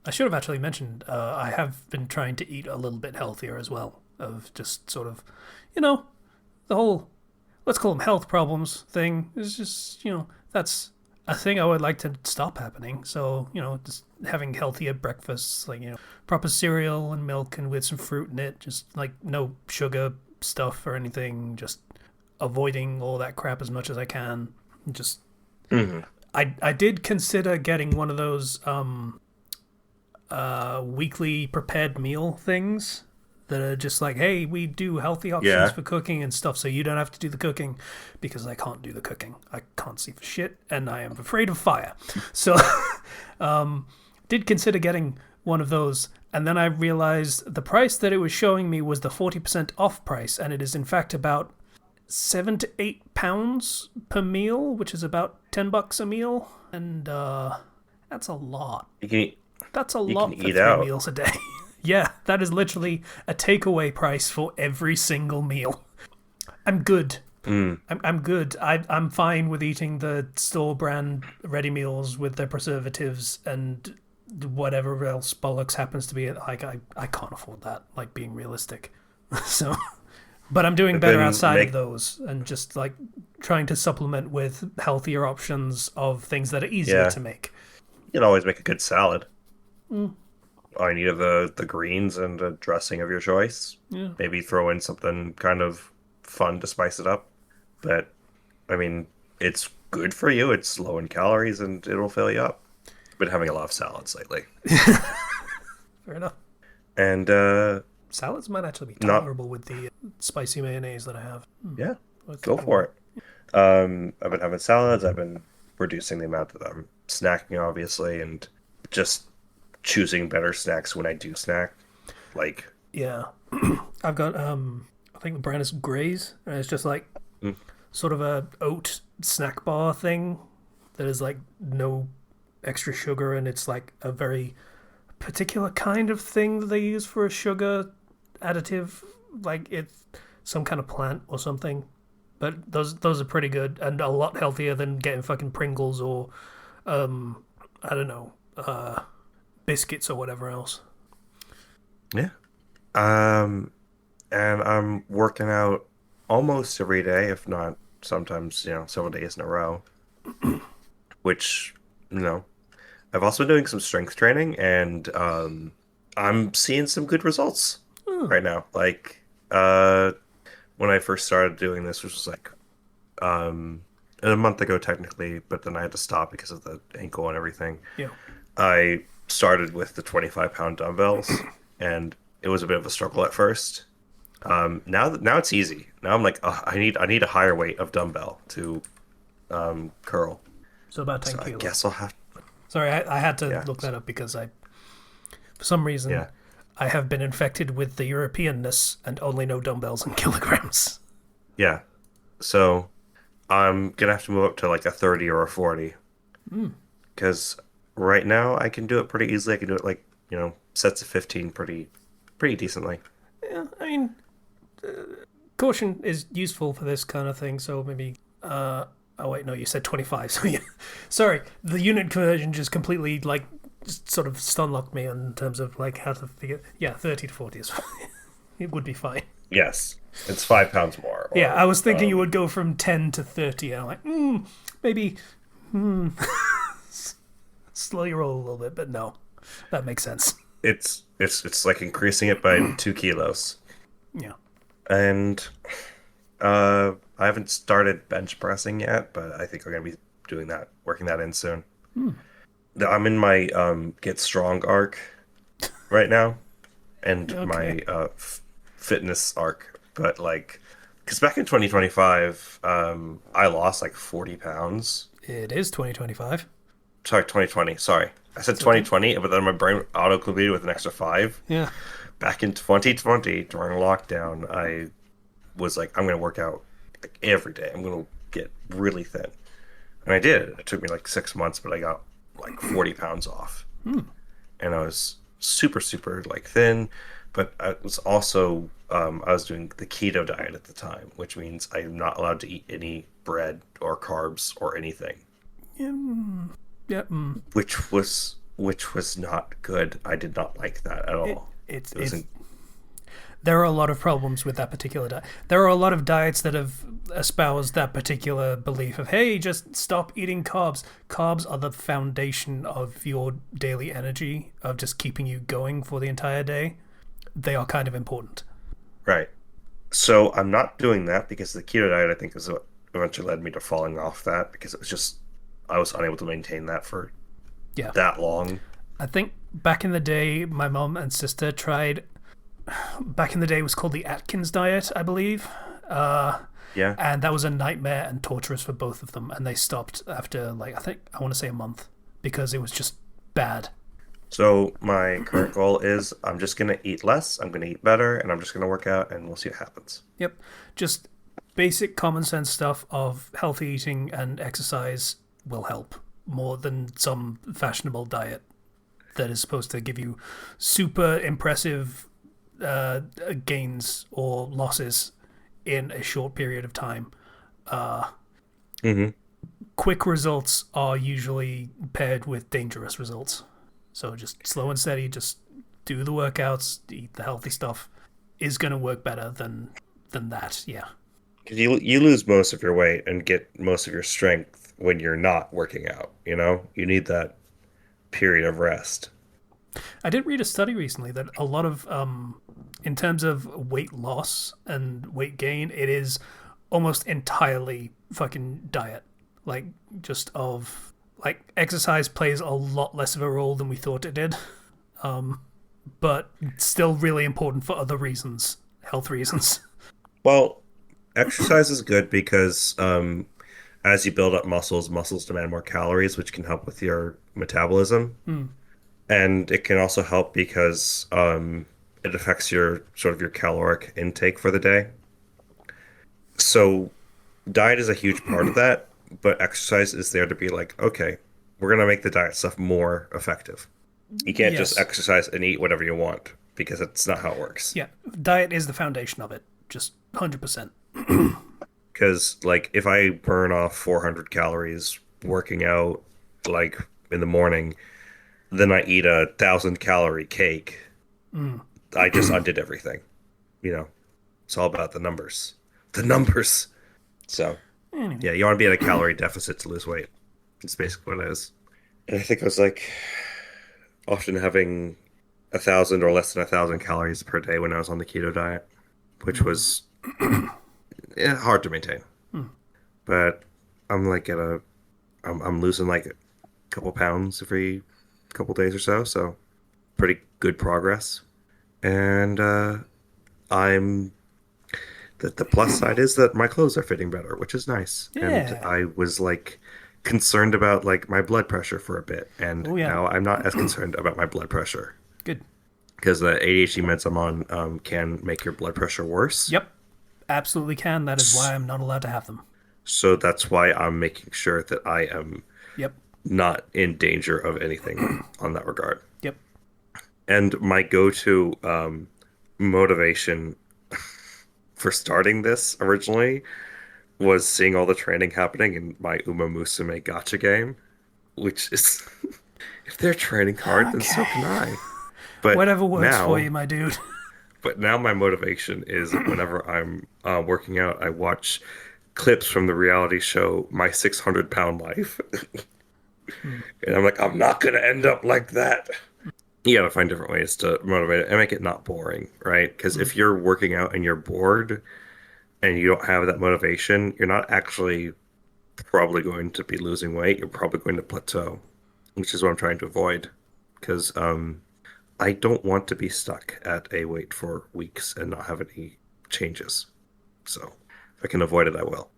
I should have actually mentioned I have been trying to eat a little bit healthier as well. Of just sort of, the whole, let's call them health problems thing is just, that's a thing I would like to stop happening. So, just having healthier breakfasts, like, proper cereal and milk and with some fruit in it, just like no sugar stuff or anything, just avoiding all that crap as much as I can. Just, I did consider getting one of those weekly prepared meal things that are just like, hey, we do healthy options Yeah. for cooking and stuff, so you don't have to do the cooking, because I can't do the cooking. I can't see for shit, and I am afraid of fire. So, did consider getting one of those, and then I realized the price that it was showing me was the 40% off price, and it is in fact about £7 to £8 per meal, which is about $10 a meal, and that's a lot. You can That's a You lot can for eat 3 out. meals a day. Yeah, that is literally a takeaway price for every single meal. I'm good. I'm good. I'm fine with eating the store brand ready meals with their preservatives and whatever else bollocks happens to be. Like I can't afford that. Like being realistic. So, but I'm doing But better then outside make- of those and just like trying to supplement with healthier options of things that are easier Yeah. to make. you can always make a good salad. All you need are the greens and a dressing of your choice. Yeah. Maybe throw in something kind of fun to spice it up. But I mean, it's good for you. It's low in calories and it'll fill you up. I've been having a lot of salads lately. Fair enough. And Salads might actually be Not- tolerable with the spicy mayonnaise that I have. yeah, Worth go thinking for about. it. I've been having salads. I've been reducing the amount that I'm snacking, obviously, and just choosing better snacks when I do snack. Like, Yeah. I've got I think the brand is Graze, and it's just like sort of a oat snack bar thing that is like no extra sugar, and it's like a very particular kind of thing that they use for a sugar additive, like it's some kind of plant or something. But those are pretty good and a lot healthier than getting fucking Pringles or I don't know, biscuits or whatever else. yeah. And I'm working out almost every day, if not sometimes, several days in a row, which, you know, I've also been doing some strength training and I'm seeing some good results Oh, right now. Like uh when I first started doing this, which was like um a month ago technically, but then I had to stop because of the ankle and everything. yeah. I started with the 25-pound dumbbells and it was a bit of a struggle at first. Now it's easy. Now I'm like, I need a higher weight of dumbbell to curl. So about So 10 I kilos. guess I'll have Sorry, I had to yeah. look that up because for some reason, Yeah. I have been infected with the Europeanness and only know dumbbells and kilograms. Yeah. So I'm gonna have to move up to like a 30 or a 40 because right now I can do it pretty easily. I can do it like, sets of 15 pretty decently. Yeah, I mean, caution is useful for this kind of thing, so maybe. Oh, wait, no, you said 25, so yeah. Sorry, the unit conversion just completely, like, just sort of stun locked me in terms of, like, how to figure. Yeah, 30 to 40 is fine. It would be fine. Yes. It's 5 pounds more Yeah, I or was thinking you would go from 10 to 30, and I'm like, maybe slow your roll a little bit, but no, that makes sense. it's like increasing it by 2 kilos. Yeah. And I haven't started bench pressing yet, but I think I'm gonna be doing that, working that in soon. I'm in my get strong arc right now, and Okay. my fitness arc. But like, because back in 2025, I lost like 40 pounds. It is 2025. Sorry, 2020. Sorry, I said It's okay. 2020, but then my brain auto completed with an extra five. Yeah. Back in 2020, during lockdown, I was like, I'm gonna work out like every day. I'm gonna get really thin. And I did. It took me like 6 months, but I got like 40 pounds off. And I was super, super like thin. But I was also, I was doing the keto diet at the time, which means I'm not allowed to eat any bread or carbs or anything, Yeah. Yeah. which was not good. I did not like that at It, all. it's It it's wasn't there are a lot of problems with that particular diet. There are a lot of diets that have espoused that particular belief of, hey, just stop eating carbs. Carbs are the foundation of your daily energy, of just keeping you going for the entire day. They are kind of important. right. So I'm not doing that because the keto diet, I think, is what eventually led me to falling off that because it was just I was unable to maintain that for Yeah. that long. I think back in the day, my mom and sister tried. Back in the day, it was called the Atkins diet, I believe. Yeah. And that was a nightmare and torturous for both of them. And they stopped after, like, I want to say a month because it was just bad. So my current goal is I'm just gonna eat less, I'm gonna eat better, and I'm just gonna work out, and we'll see what happens. Yep. Just basic common sense stuff of healthy eating and exercise will help more than some fashionable diet that is supposed to give you super impressive gains or losses in a short period of time. Hmm. Quick results are usually paired with dangerous results. So just slow and steady, just do the workouts, eat the healthy stuff is going to work better than that. Yeah. Because you lose most of your weight and get most of your strength when you're not working out. You need that period of rest. I did read a study recently that a lot of, in terms of weight loss and weight gain, it is almost entirely fucking diet. Like, just of, like, exercise plays a lot less of a role than we thought it did, but still really important for other reasons, health reasons. Well, exercise is good because as you build up muscles demand more calories, which can help with your metabolism. And it can also help because it affects your sort of your caloric intake for the day. So diet is a huge part of that, but exercise is there to be like, okay, we're gonna make the diet stuff more effective. You can't just Yes. exercise and eat whatever you want because it's not how it works. Yeah. Diet is the foundation of it. Just 100%. Because like if I burn off 400 calories working out like in the morning, then I eat 1,000-calorie cake. I just undid everything. You know, it's all about the numbers. The numbers. So, Anyway. yeah, you want to be in a calorie deficit to lose weight. It's basically what it is. And I think I was like often having 1,000 or less than 1,000 calories per day when I was on the keto diet, which was hard to maintain. But I'm like I'm losing like a couple pounds every couple days or so, so pretty good progress. And I'm the plus side is that my clothes are fitting better, which is nice. And Yeah. I was like concerned about like my blood pressure for a bit, and Oh yeah. now I'm not as concerned about my blood pressure Good. because the ADHD meds I'm on can make your blood pressure worse. Yep. Absolutely can. That is why I'm not allowed to have them. So that's why I'm making sure that I am Yep. not in danger of anything on that regard. Yep. And my go-to motivation for starting this originally was seeing all the training happening in my Uma Musume gacha game, which is if they're training hard, then so Okay. can I. But Whatever works for you, now, my dude. but now my motivation is whenever I'm working out, I watch clips from the reality show My 600 Pound Life, and I'm like, I'm not gonna end up like that. You gotta find different ways to motivate it and make it not boring, right? Because if you're working out and you're bored and you don't have that motivation, you're not actually probably going to be losing weight. You're probably going to plateau, which is what I'm trying to avoid. Because I don't want to be stuck at a weight for weeks and not have any changes. So if I can avoid it, I will.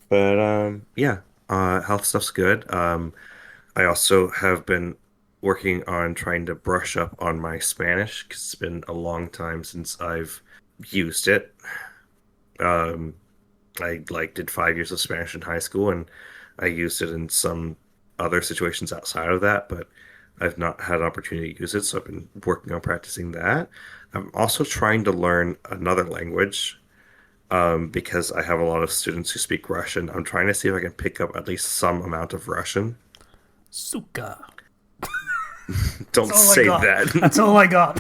But yeah, health stuff's good. I also have been working on trying to brush up on my Spanish because it's been a long time since I've used it. Um, I like did 5 years of Spanish in high school, and I used it in some other situations outside of that, but I've not had an opportunity to use it, so I've been working on practicing that. I'm also trying to learn another language because I have a lot of students who speak Russian. I'm trying to see if I can pick up at least some amount of Russian. Suka. Don't That's all I say got. that. That's all I got.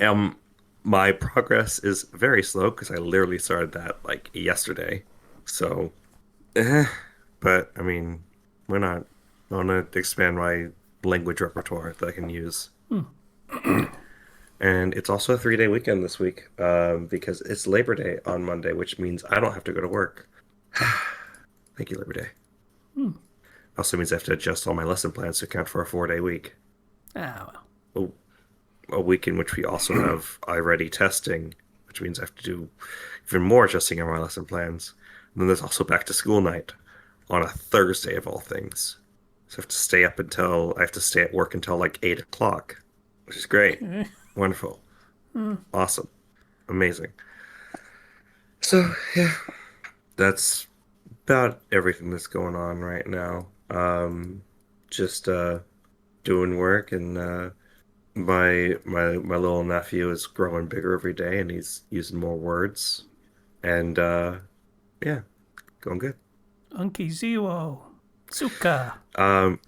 um, my progress is very slow because I literally started that like yesterday. So, eh, but I mean, why not? I want to expand my language repertoire that I can use. And it's also a 3-day weekend this week because it's Labor Day on Monday, which means I don't have to go to work. Thank you, Labor Day. Also means I have to adjust all my lesson plans to account for a 4-day week. Ah, well. A week in which we also have iReady testing, which means I have to do even more adjusting on my lesson plans. And then there's also back to school night on a Thursday of all things. So I have to stay at work until like 8 o'clock, which is great. Wonderful. Awesome. Amazing. So, yeah, that's about everything that's going on right now. Just doing work and my little nephew is growing bigger every day and he's using more words and yeah, going good. Unky Zero. Suka. Um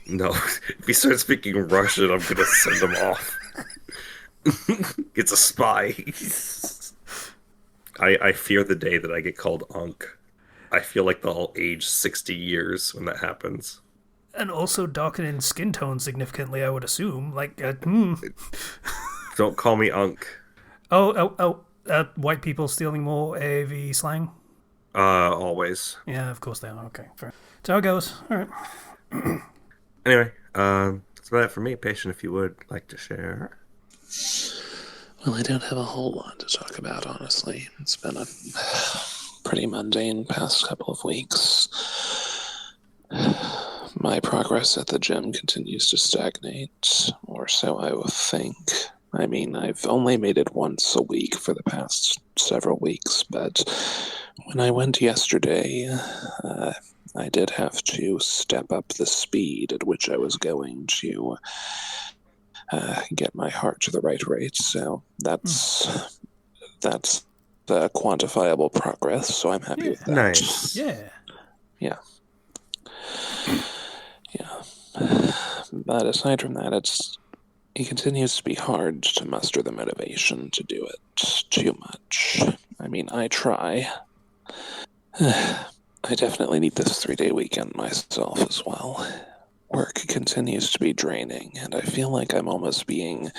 no, if he starts speaking Russian, I'm gonna send him off. It's a spy. I fear the day that I get called Unk. I feel like they'll age 60 years when that happens. And also darkening skin tone significantly, I would assume. Like, Don't call me Unk. white people stealing more AAV slang? Always. Yeah, of course they are. Okay, fair. So how it goes. Alright. Anyway, that's about it for me. Patient, if you would like to share. Well, I don't have a whole lot to talk about, honestly. It's been a pretty mundane past couple of weeks. My progress at the gym continues to stagnate, or so I would think. I mean, I've only made it once a week for the past several weeks, but when I went yesterday, I did have to step up the speed at which I was going to get my heart to the right rate. So that's the quantifiable progress. So I'm happy with that. Nice. Yeah. Yeah. Yeah. But aside from that, it continues to be hard to muster the motivation to do it too much. I mean, I try. I definitely need this 3-day weekend myself as well. Work continues to be draining, and I feel like I'm almost being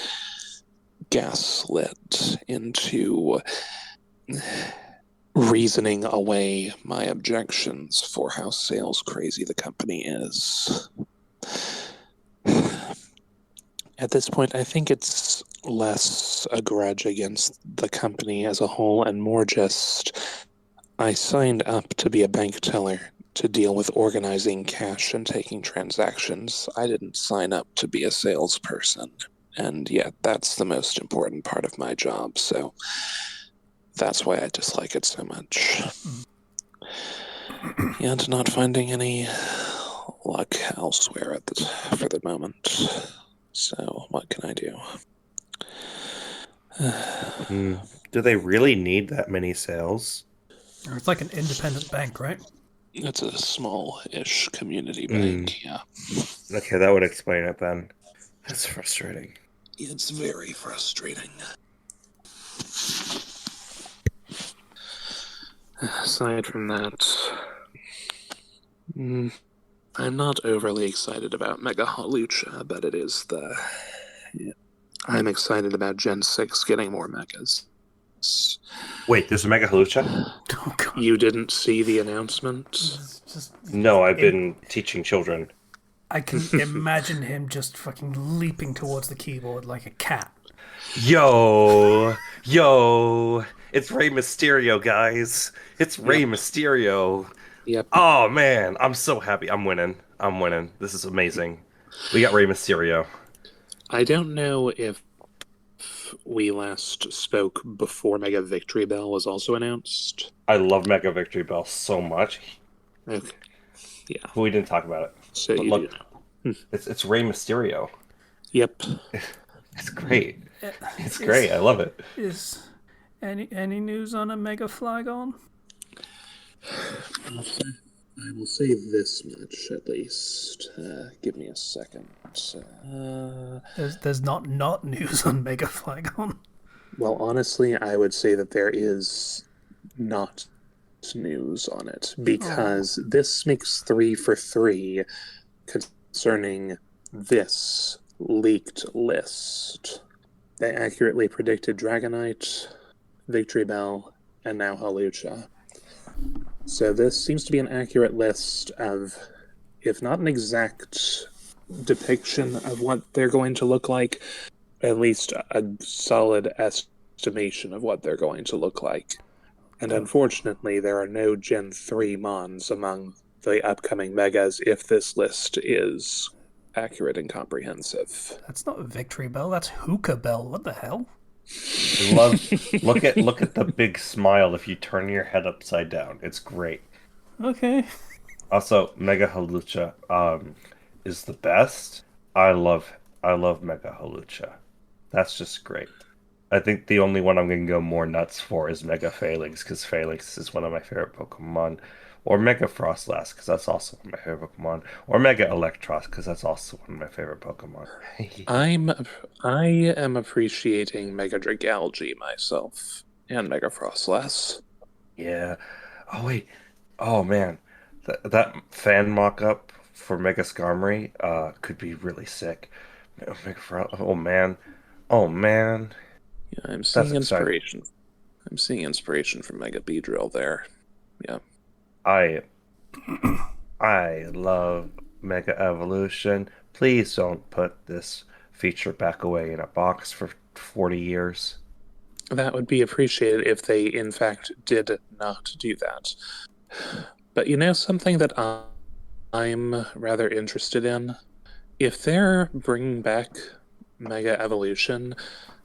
gaslit into reasoning away my objections for how sales crazy the company is. At this point, I think it's less a grudge against the company as a whole and more just I signed up to be a bank teller to deal with organizing cash and taking transactions. I didn't sign up to be a salesperson. And yet, that's the most important part of my job, so that's why I dislike it so much. And not finding any luck elsewhere for the moment. So, what can I do? Do they really need that many sales? It's like an independent bank, right? It's a small-ish community bank, yeah. Okay, that would explain it then. That's frustrating. It's very frustrating. Aside from that, I'm not overly excited about Mega Halucha, but it is the... I'm excited about Gen 6 getting more mechas. Wait, there's a Mega Halucha? Oh, God. You didn't see the announcement? No, I've been teaching children. I can imagine him just fucking leaping towards the keyboard like a cat. Yo, it's Rey Mysterio, guys. It's Rey Mysterio. Yep. Oh man, I'm so happy. I'm winning. This is amazing. We got Rey Mysterio. I don't know if we last spoke before Mega Victory Bell was also announced. I love Mega Victory Bell so much. Okay. Yeah. But we didn't talk about it. So but you look, do know. it's Rey Mysterio. Yep. It's great. It's great. I love it. Is any news on a Mega Flygon? I will say this much at least. Give me a second. There's not news on Mega Flygon. Well, honestly, I would say that there is not news on it because this makes 3 for 3 concerning this leaked list. They accurately predicted Dragonite, Victory Bell, and now Halucha. So this seems to be an accurate list of, if not an exact depiction of what they're going to look like, at least a solid estimation of what they're going to look like. And unfortunately, there are no Gen 3 Mons among the upcoming Megas if this list is accurate and comprehensive. That's not Victory Bell, that's Hookah Bell. What the hell? I love look at the big smile if you turn your head upside down. It's great. Okay. Also, Mega Halucha is the best. I love Mega Halucha. That's just great. I think the only one I'm going to go more nuts for is Mega Phalanx, because Phalanx is one of my favorite Pokemon. Or Mega Frostlass, because that's also one of my favorite Pokemon. Or Mega Electros, because that's also one of my favorite Pokemon. I am appreciating Mega Dragalge myself, and Mega Frostlass. Yeah. Oh, wait. Oh, man. That fan mock-up for Mega Skarmory could be really sick. Oh, man. Oh, man. Yeah, I'm seeing That's exciting. inspiration. I'm seeing inspiration from Mega Beedrill there. Yeah. I love Mega Evolution. Please don't put this feature back away in a box for 40 years. That would be appreciated if they, in fact, did not do that. But you know something that I'm rather interested in? If they're bringing back Mega Evolution,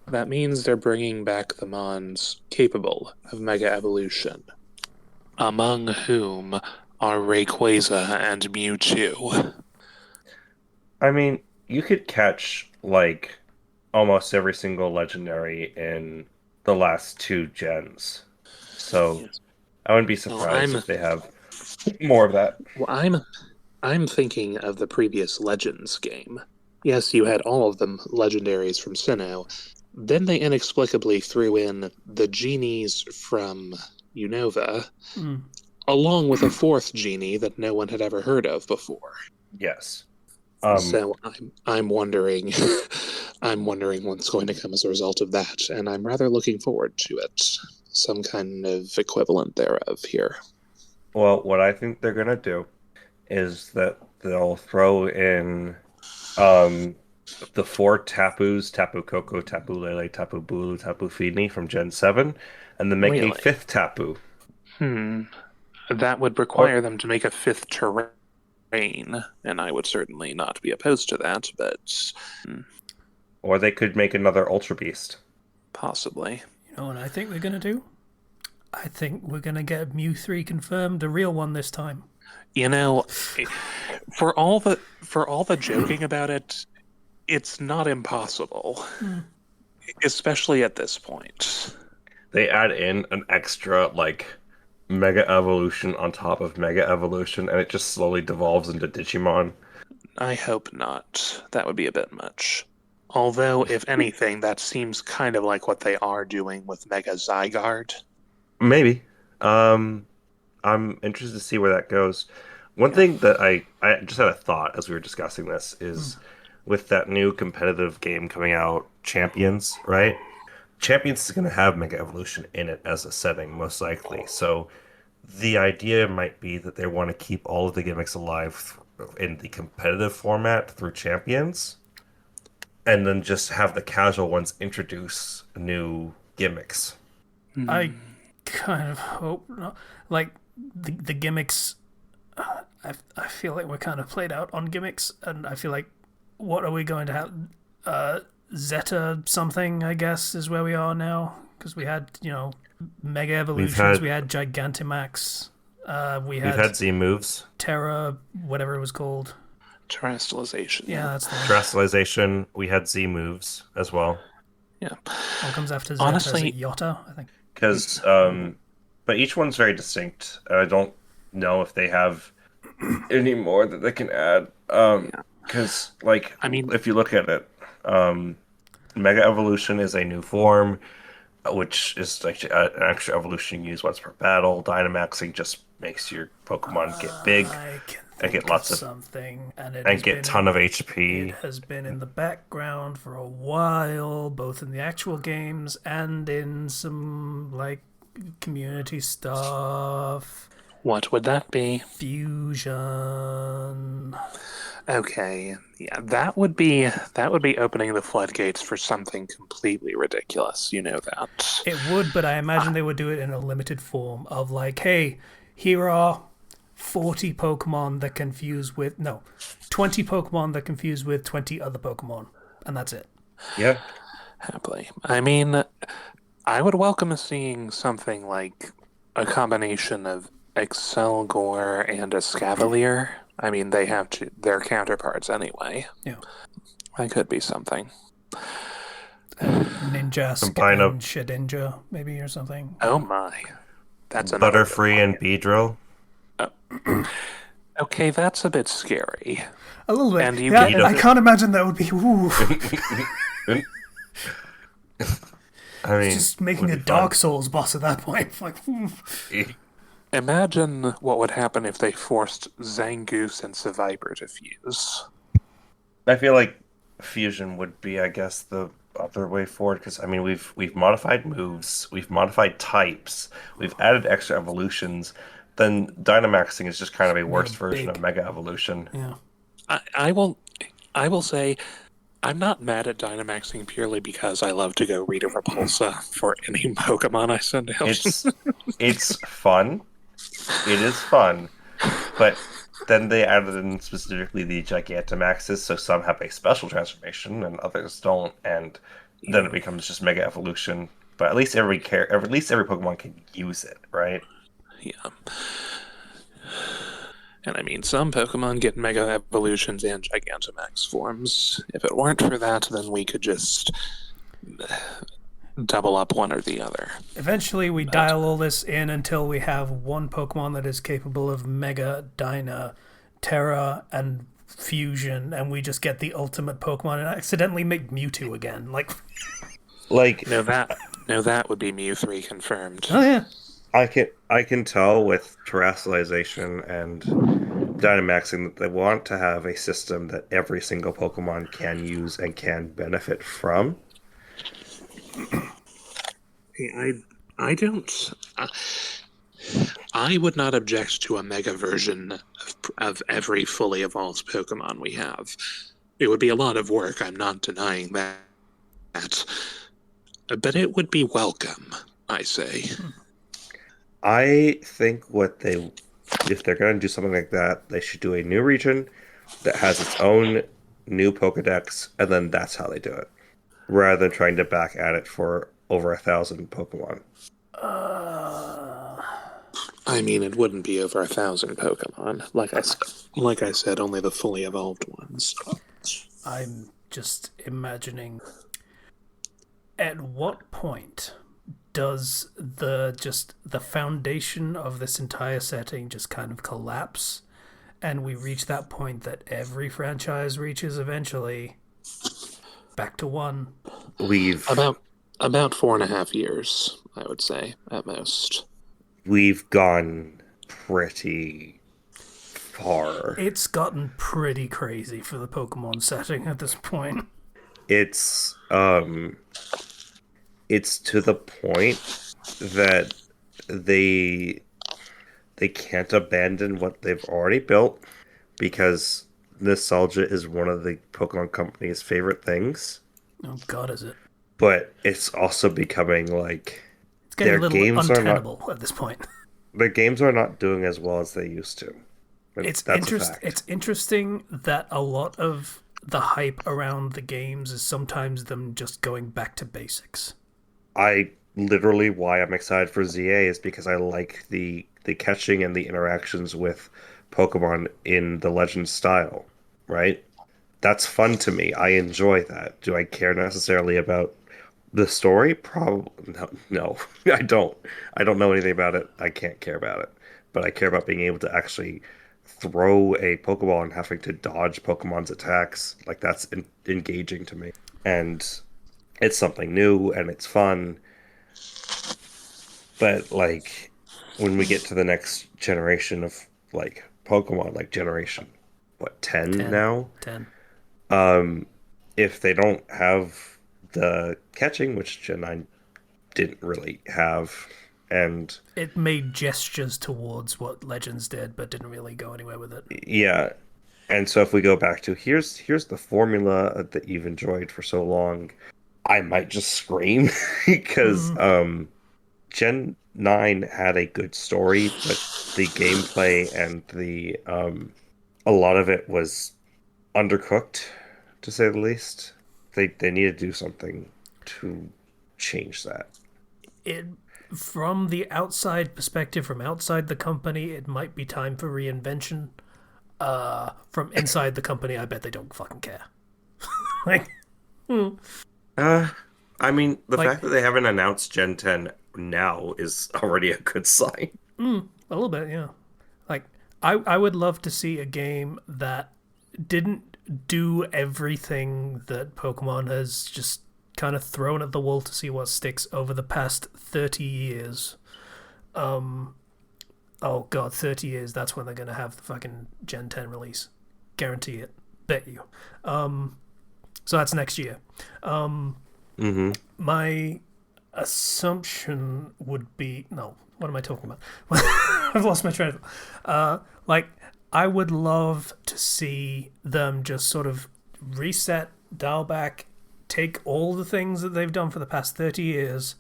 that means they're bringing back the Mons capable of Mega Evolution, among whom are Rayquaza and Mewtwo. I mean, you could catch like almost every single legendary in the last 2 gens. So Yes. I wouldn't be Well, surprised if they have more of that. I'm thinking of the previous Legends game. Yes, you had all of them legendaries from Sinnoh. Then they inexplicably threw in the genies from Unova, Mm. along with a fourth genie that no one had ever heard of before. Yes. Um, So I'm wondering I'm wondering what's going to come as a result of that, and I'm rather looking forward to it. Some kind of equivalent thereof here. well, what I think they're gonna do is that they'll throw in um the four Tapus, Tapu Koko, Tapu Lele, Tapu Bulu, Tapu Fini from Gen 7, and then make a Really? fifth Tapu. Hmm. That would Or require them to make a fifth terrain, and I would certainly not be opposed to that, but or they could make another Ultra Beast. possibly. You know what I think we're gonna do? I think we're gonna get Mew 3 confirmed, a real one this time. You know, for all the joking about it, it's not impossible, Mm. especially at this point. They add in an extra like Mega Evolution on top of Mega Evolution, and it just slowly devolves into Digimon. I hope not. That would be a bit much. Although, if anything, that seems kind of like what they are doing with Mega Zygarde. Maybe. I'm interested to see where that goes. One Yeah. thing that I just had a thought as we were discussing this Mm. is with that new competitive game coming out, Champions, right? Champions is going to have Mega Evolution in it as a setting, most likely. So the idea might be that they want to keep all of the gimmicks alive in the competitive format through Champions, and then just have the casual ones introduce new gimmicks. I Hmm. kind of hope not. Like the gimmicks. I feel like we're kind of played out on gimmicks, and I feel like what are we going to have? Zeta something, I guess, is where we are now because we had Mega We've Evolutions, had we had Gigantamax, we we've had had Z moves, Terra, whatever it was called. Terrestrialization, Yeah, yeah. that's the one. Terrestrialization. We had Z moves as well. Yeah. What comes after Zeta? Is it Honestly, Yotta? I think. Because but each one's very distinct. I don't know if they have any more that they can add. yeah. Because like I mean, if you look at it, um, Mega Evolution is a new form, which is like an extra evolution you use once per battle. Dynamaxing just makes your Pokemon get big I can and get think of lots of something, and and get ton of it HP. has been in the background for a while, both in the actual games and in some like community stuff. what would that be? Fusion. Okay, yeah, that would be opening the floodgates for something completely ridiculous. You know that. It would, but I imagine they would do it in a limited form of like, hey, here are 40 Pokemon that can fuse with 20 Pokemon that can fuse with 20 other Pokemon, and that's it. Yeah, Happily. I mean, I would welcome seeing something like a combination of Excelgor and a Scavalier. I mean, they have their counterparts anyway. Yeah. That could be something. Ninjask combine of and Shedinja, maybe, or something. Oh my, that's another good Butterfree one. and Beedrill. Okay, that's a bit scary. A little bit. And you Yeah, get Beat 'em. I can't imagine that would be. Ooh, I mean, just making would a be Dark fun. Souls boss at that point. Like, imagine what would happen if they forced Zangoose and Seviper to fuse. I feel like fusion would be, I guess, the other way forward because I mean we've modified moves, we've modified types, we've added extra evolutions. Then Dynamaxing is just kind of a made worse it version of big. Mega Evolution. Yeah. I will say I'm not mad at Dynamaxing purely because I love to go read a Repulsa for any Pokemon I send out. It's fun. It is fun, but then they added in specifically the Gigantamaxes, so some have a special transformation and others don't, and then Yeah, it becomes just Mega Evolution. But at least every Pokemon can use it, right? yeah. And I mean, some Pokemon get Mega Evolutions and Gigantamax forms. If it weren't for that, then we could just double up one or the other. Eventually, we But dial all this in until we have one Pokemon that is capable of Mega, Dyna, Terra, and fusion and we just get the ultimate Pokemon and accidentally make Mewtwo again. Like, Like No, that would be Mew 3 confirmed. oh yeah. I can tell with terrestrialization and Dynamaxing that they want to have a system that every single Pokemon can use and can benefit from. I don't. I would not object to a mega version of every fully evolved Pokemon we have. It would be a lot of work, I'm not denying that. But it would be welcome, I say. I think if they're going to do something like that, they should do a new region that has its own new Pokedex, and then that's how they do it, rather than trying to back at it for over 1,000 Pokemon. I mean, it wouldn't be over 1,000 Pokemon. Like I said, only the fully evolved ones. I'm just imagining at what point does the foundation of this entire setting just kind of collapse and we reach that point that every franchise reaches eventually back to one. We've About 4.5 years, I would say, at most. we've gone pretty far. It's gotten pretty crazy for the Pokemon setting at this point. It's to the point that they can't abandon what they've already built because nostalgia is one of the Pokemon Company's favorite things. Oh god, is it? But it's also becoming like It's getting their a little games are not untenable at this point. their games are not doing as well as they used to. It's That's a fact. It's interesting that a lot of the hype around the games is sometimes them just going back to basics. I literally why I'm excited for ZA is because I like the catching and the interactions with Pokemon in the Legend style, right? That's fun to me. I enjoy that. Do I care necessarily about the story? Probably no. I don't. I don't know anything about it. I can't care about it. But I care about being able to actually throw a Pokeball and having to dodge Pokemon's attacks. Like that's engaging to me. And it's something new and it's fun. But like when we get to the next generation of like Pokemon, like generation what 10 10. now? 10. If they don't have the catching, which Gen 9 didn't really have, and It made gestures towards what Legends did, but didn't really go anywhere with it. yeah, and so if we go back to here's the formula that you've enjoyed for so long, I might just scream because Gen 9 had a good story, but the gameplay and the a lot of it was undercooked, to say the least. They need to do something to change that. It from the outside perspective, from outside the company, it might be time for reinvention. From inside the company, I bet they don't fucking care. like, I mean, the Like- fact that they haven't announced Gen 10 now is already a good sign. a little bit, yeah. Like, I would love to see a game that didn't do everything that Pokemon has just kind of thrown at the wall to see what sticks over the past 30 years. Oh god, 30 years, that's when they're going to have the fucking Gen 10 release. Guarantee it. Bet you. So that's next year. My assumption would be... No, what am I talking about? I've lost my train of... like, I would love to see them just sort of reset, dial back, take all the things that they've done for the past 30 years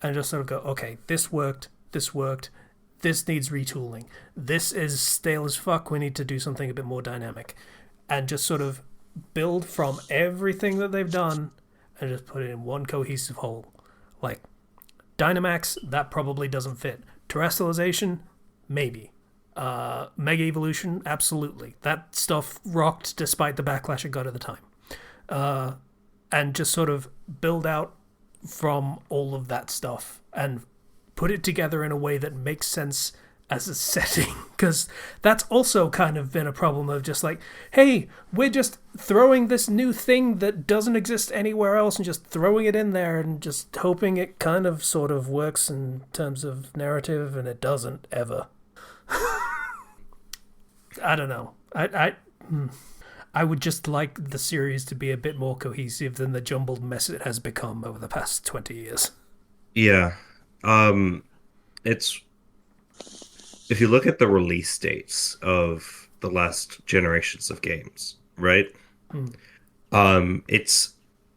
and just sort of go, okay, this worked, this needs retooling, this is stale as fuck, we need to do something a bit more dynamic. And just sort of build from everything that they've done and just put it in one cohesive whole. Like, Dynamax, that probably doesn't fit. Terrestrialization, maybe. Mega Evolution, absolutely. That stuff rocked despite the backlash it got at the time. And just sort of build out from all of that stuff and put it together in a way that makes sense as a setting, because that's also kind of been a problem of just like, hey, we're just throwing this new thing that doesn't exist anywhere else and just throwing it in there and just hoping it kind of sort of works in terms of narrative, and it doesn't ever. I don't know. I would just like the series to be a bit more cohesive than the jumbled mess it has become over the past 20 years. Yeah. It's if you look at the release dates of the last generations of games, right? It's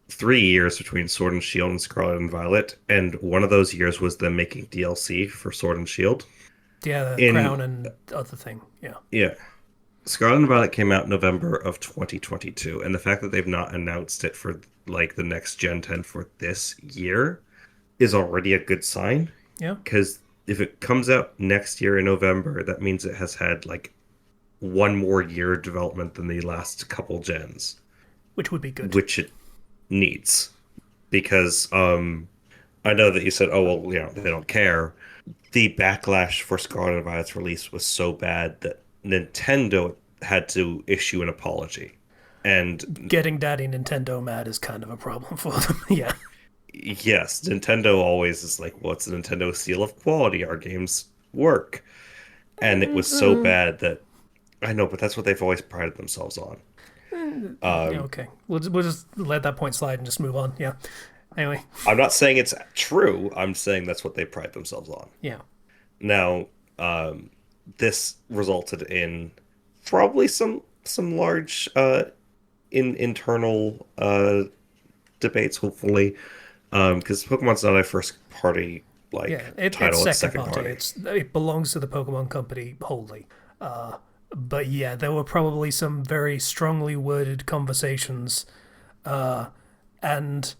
3 years between Sword and Shield and Scarlet and Violet, and one of those years was them making DLC for Sword and Shield. Yeah, the In crown and other thing. Yeah. Yeah, Scarlet and Violet came out in November of 2022, and the fact that they've not announced it for like the next Gen 10 for this year is already a good sign. Yeah. Because if it comes out next year in November, that means it has had like one more year of development than the last couple gens, Which would be good. which it needs. Because I know that you said, oh, well, they don't care. The backlash for Scarlet and Violet's release was so bad that Nintendo had to issue an apology. And Getting Daddy Nintendo mad is kind of a problem for them. Yeah. yes, Nintendo always is like, what's the Nintendo seal of quality? Our games work. And it was so bad that I know, but that's what they've always prided themselves on. Yeah, okay. We'll just let that point slide and just move on. Yeah. Anyway. I'm not saying it's true. I'm saying that's what they pride themselves on. Yeah. Now, this resulted in probably some large internal debates, hopefully, because Pokemon's not a first party title; it's second party. It belongs to the Pokemon Company wholly. But yeah, there were probably some very strongly worded conversations, and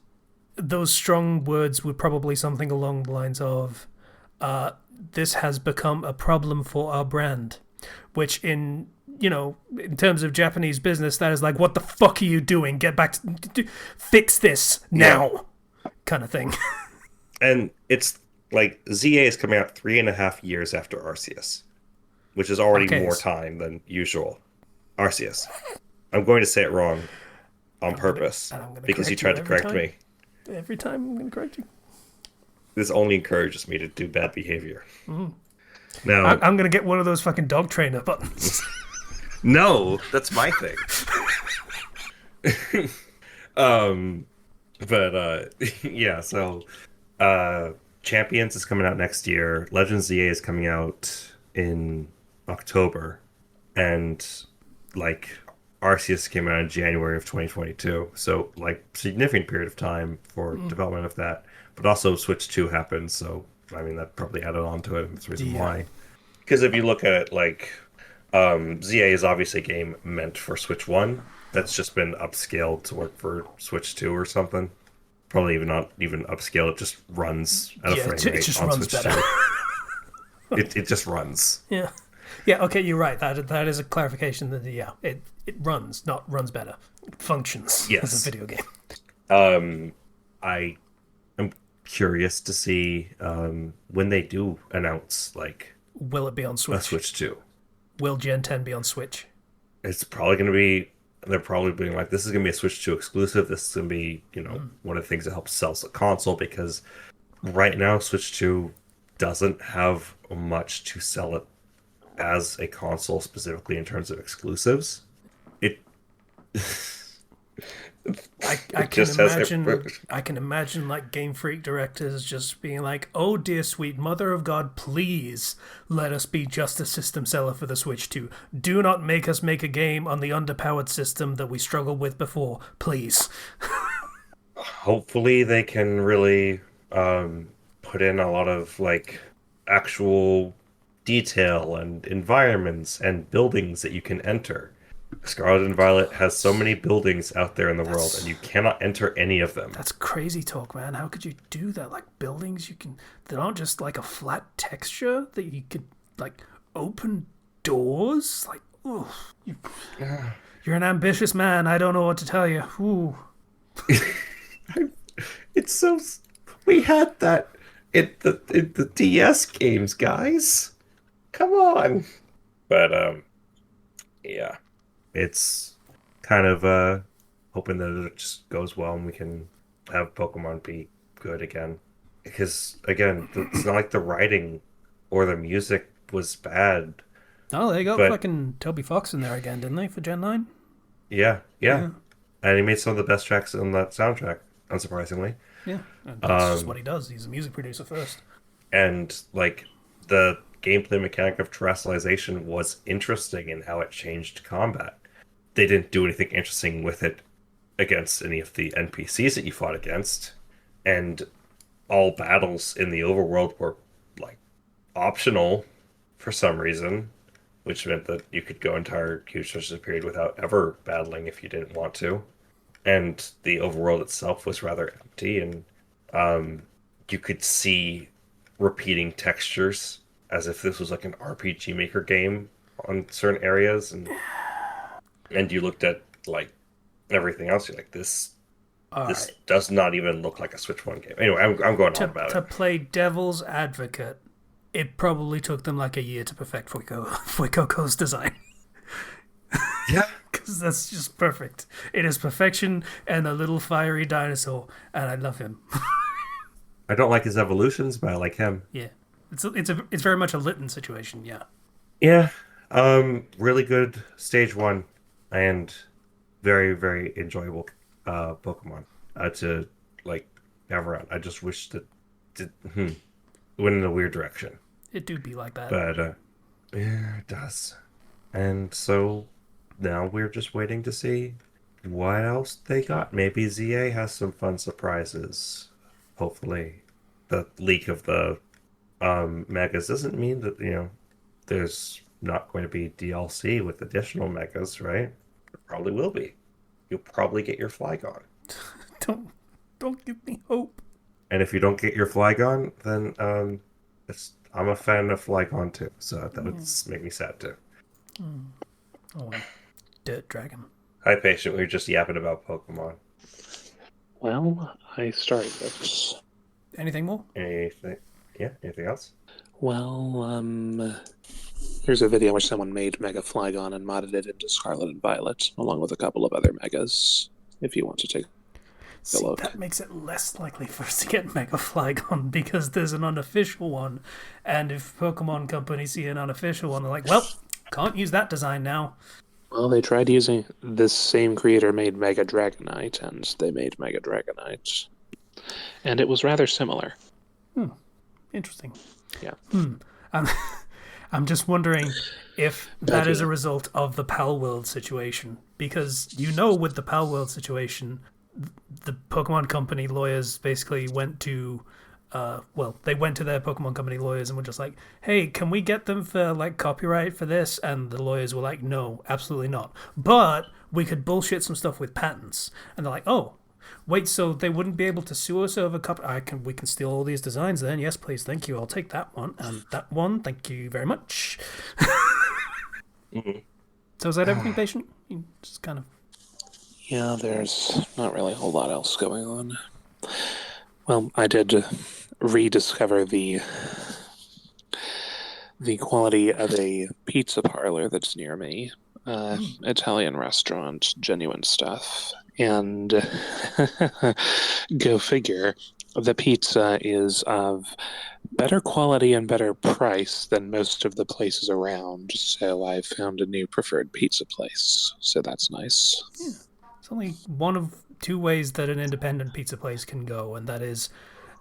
those strong words were probably something along the lines of, "This has become a problem for our brand," which in terms of Japanese business, that is like, what the fuck are you doing? Get back to fix this now, kind of thing. And it's like ZA is coming out 3.5 years after Arceus, which is already more time than usual. Arceus. I'm going to say it wrong on purpose because you tried to correct me. Every time I'm going to correct you. This only encourages me to do bad behavior. Mm. Now I'm going to get one of those fucking dog trainer buttons. No, that's my thing. Yeah, so Champions is coming out next year. Legends ZA is coming out in October. And like Arceus came out in January of 2022. So like significant period of time for development of that. But also Switch 2 happened, so I mean that probably added on to it, and that's the reason why. Because if you look at it like ZA is obviously a game meant for Switch 1 that's just been upscaled to work for Switch 2 or something. Probably even not even upscaled, it just runs at a frame rate on Switch better. 2. It just runs. Yeah. Yeah, okay, you're right. That is a clarification that it runs, not runs better. It functions as a video game. I am curious to see when they do announce will it be on Switch? A Switch 2. Will Gen 10 be on Switch? It's probably going to be. They're probably being like, this is going to be a Switch 2 exclusive. This is going to be, one of the things that helps sell the console, because right now Switch 2 doesn't have much to sell it as a console, specifically in terms of exclusives. I can imagine like Game Freak directors just being like, "Oh dear sweet mother of God, please let us be just a system seller for the Switch 2. Do not make us make a game on the underpowered system that we struggled with before, please." Hopefully they can really put in a lot of actual detail and environments and buildings that you can enter. Scarlet and Violet has so many buildings out there in the world, and you cannot enter any of them. That's crazy talk, man. How could you do that? Like, buildings that aren't just like a flat texture, that you could open doors? Like, oh, you're an ambitious man. I don't know what to tell you. Ooh. It's so... We had that in the DS games, guys. Come on. But yeah, it's kind of hoping that it just goes well and we can have Pokemon be good again. Because again, it's not like the writing or the music was bad, Oh, they got but fucking Toby Fox in there again, didn't they, for Gen 9? yeah, yeah. Yeah, And he made some of the best tracks on that soundtrack, unsurprisingly. yeah. And that's just what Um, he does. He's a music producer first. and like the gameplay mechanic of terrestrialization was interesting in how it changed combat. They didn't do anything interesting with it against any of the NPCs that you fought against, and all battles in the overworld were like optional for some reason, which meant that you could go entire huge stretches of period without ever battling if you didn't want to. And the overworld itself was rather empty, and um, you could see repeating textures as if this was like an RPG Maker game on certain areas, and you looked at like everything else, you're like, All this right. does not even look like a Switch One game. Anyway, I'm going on about To it. play devil's advocate, it probably took them like a year to perfect Fuecoco's design. Yeah, Because that's just perfect. It is perfection and a little fiery dinosaur, and I love him. I don't like his evolutions, but I like him. Yeah. It's very much a Litten situation, yeah. Yeah, really good stage one, and very enjoyable Pokemon to like have around. I just wish that it went in a weird direction, It do be like that. but yeah, it does. And so now we're just waiting to see what else they got. Maybe ZA has some fun surprises. Hopefully, the leak of the megas doesn't mean that there's not going to be DLC with additional megas, right? There probably will be. You'll probably get your Flygon. Don't don't give me hope. And if you don't get your Flygon, then I'm a fan of Flygon too, so that would Yeah. make me sad too. Oh well. Dirt Dragon. Hi, patient. We were just yapping about Pokemon. Well, I started this. Anything more? Anything? Yeah. Anything else? Well, here's a video in which someone made Mega Flygon and modded it into Scarlet and Violet, along with a couple of other megas, if you want to take a See, look. that makes it less likely for us to get Mega Flygon because there's an unofficial one, and if Pokemon Company see an unofficial one, they're like, well, can't use that design now. Well, they tried using this same creator made Mega Dragonite, and they made Mega Dragonite. And it was rather similar. Interesting. Yeah. I'm, I'm just wondering if that But is a yeah. result of the Pal World situation. Because you know, with the Pal World situation, the Pokemon Company lawyers basically went to, they went to their Pokemon Company lawyers and were just like, "Hey, can we get them for like copyright for this?" And the lawyers were like, "No, absolutely not. But we could bullshit some stuff with patents." And they're like, "Oh." Wait, so they wouldn't be able to sue us over copy? We can steal all these designs then. Yes, please, thank you. I'll take that one and that one. Thank you very much. Mhm. So is that everything, patient? You just kind of Yeah, there's not really a whole lot else going on. Well, I did rediscover the quality of a pizza parlor that's near me. Italian restaurant, genuine stuff. And go figure, the pizza is of better quality and better price than most of the places around. So I found a new preferred pizza place. So that's nice. it's only one of two ways that an independent pizza place can go, and that is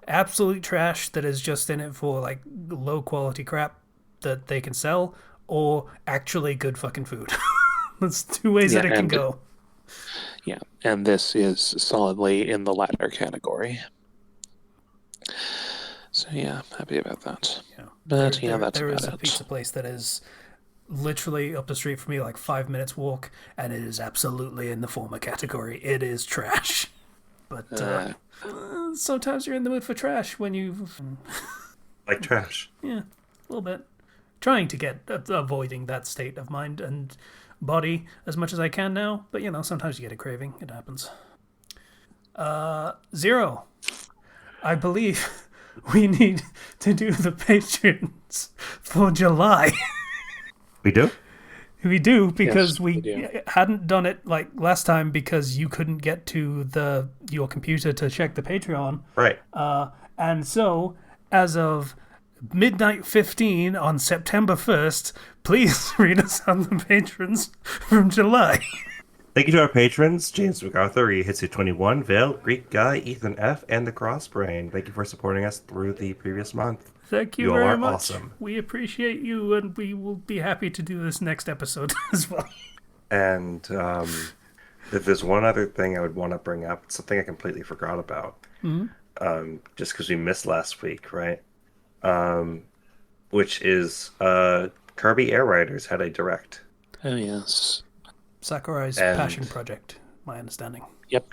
absolute trash that is just in it for like low quality crap that they can sell, or actually good fucking food. That's two ways Yeah, that it can go. and this is solidly in the latter category. So yeah, happy about that. Yeah, But yeah, that's there about is a it. pizza place that is literally up the street from me, like 5 minutes walk, and it is absolutely in the former category. It is trash. But sometimes you're in the mood for trash when you, Like trash. yeah, a little bit. Trying to get avoiding that state of mind and body as much as I can now. But sometimes you get a craving. It happens. Zero. I believe we need to do the patrons for July. We do? We do Yes, because we we do. hadn't done it like last time because you couldn't get to your computer to check the Patreon. Right. And so, as of midnight 15 on September 1st, please read us on the patrons from July. Thank you to our patrons, James MacArthur, Hitsu21, Vale, Greek Guy, Ethan F., and the Crossbrain. Thank you for supporting us through the previous month. Thank you You all very are much. awesome. We appreciate you, and we will be happy to do this next episode as well. And if there's one other thing I would want to bring up, it's something I completely forgot about, just because we missed last week, right? Which is Kirby Air Riders had a direct. Oh, yes. Sakurai's And passion project, my understanding. Yep.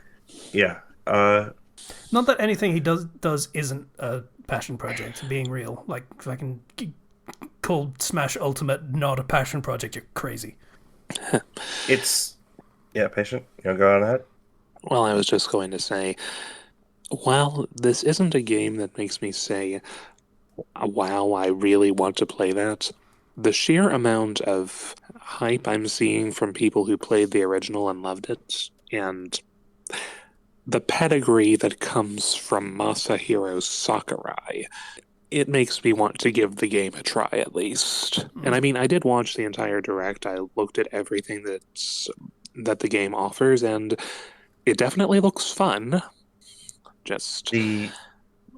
yeah, Not that anything he does isn't a passion project, being real. Like, if I can call Smash Ultimate not a passion project, you're crazy. it's patient. You know, go on ahead. Well, I was just going to say, while this isn't a game that makes me say, wow, I really want to play that, the sheer amount of hype I'm seeing from people who played the original and loved it, and the pedigree that comes from Masahiro Sakurai, it makes me want to give the game a try at least. And I mean, I did watch the entire direct. I looked at everything that the game offers, and it definitely looks fun. Just, The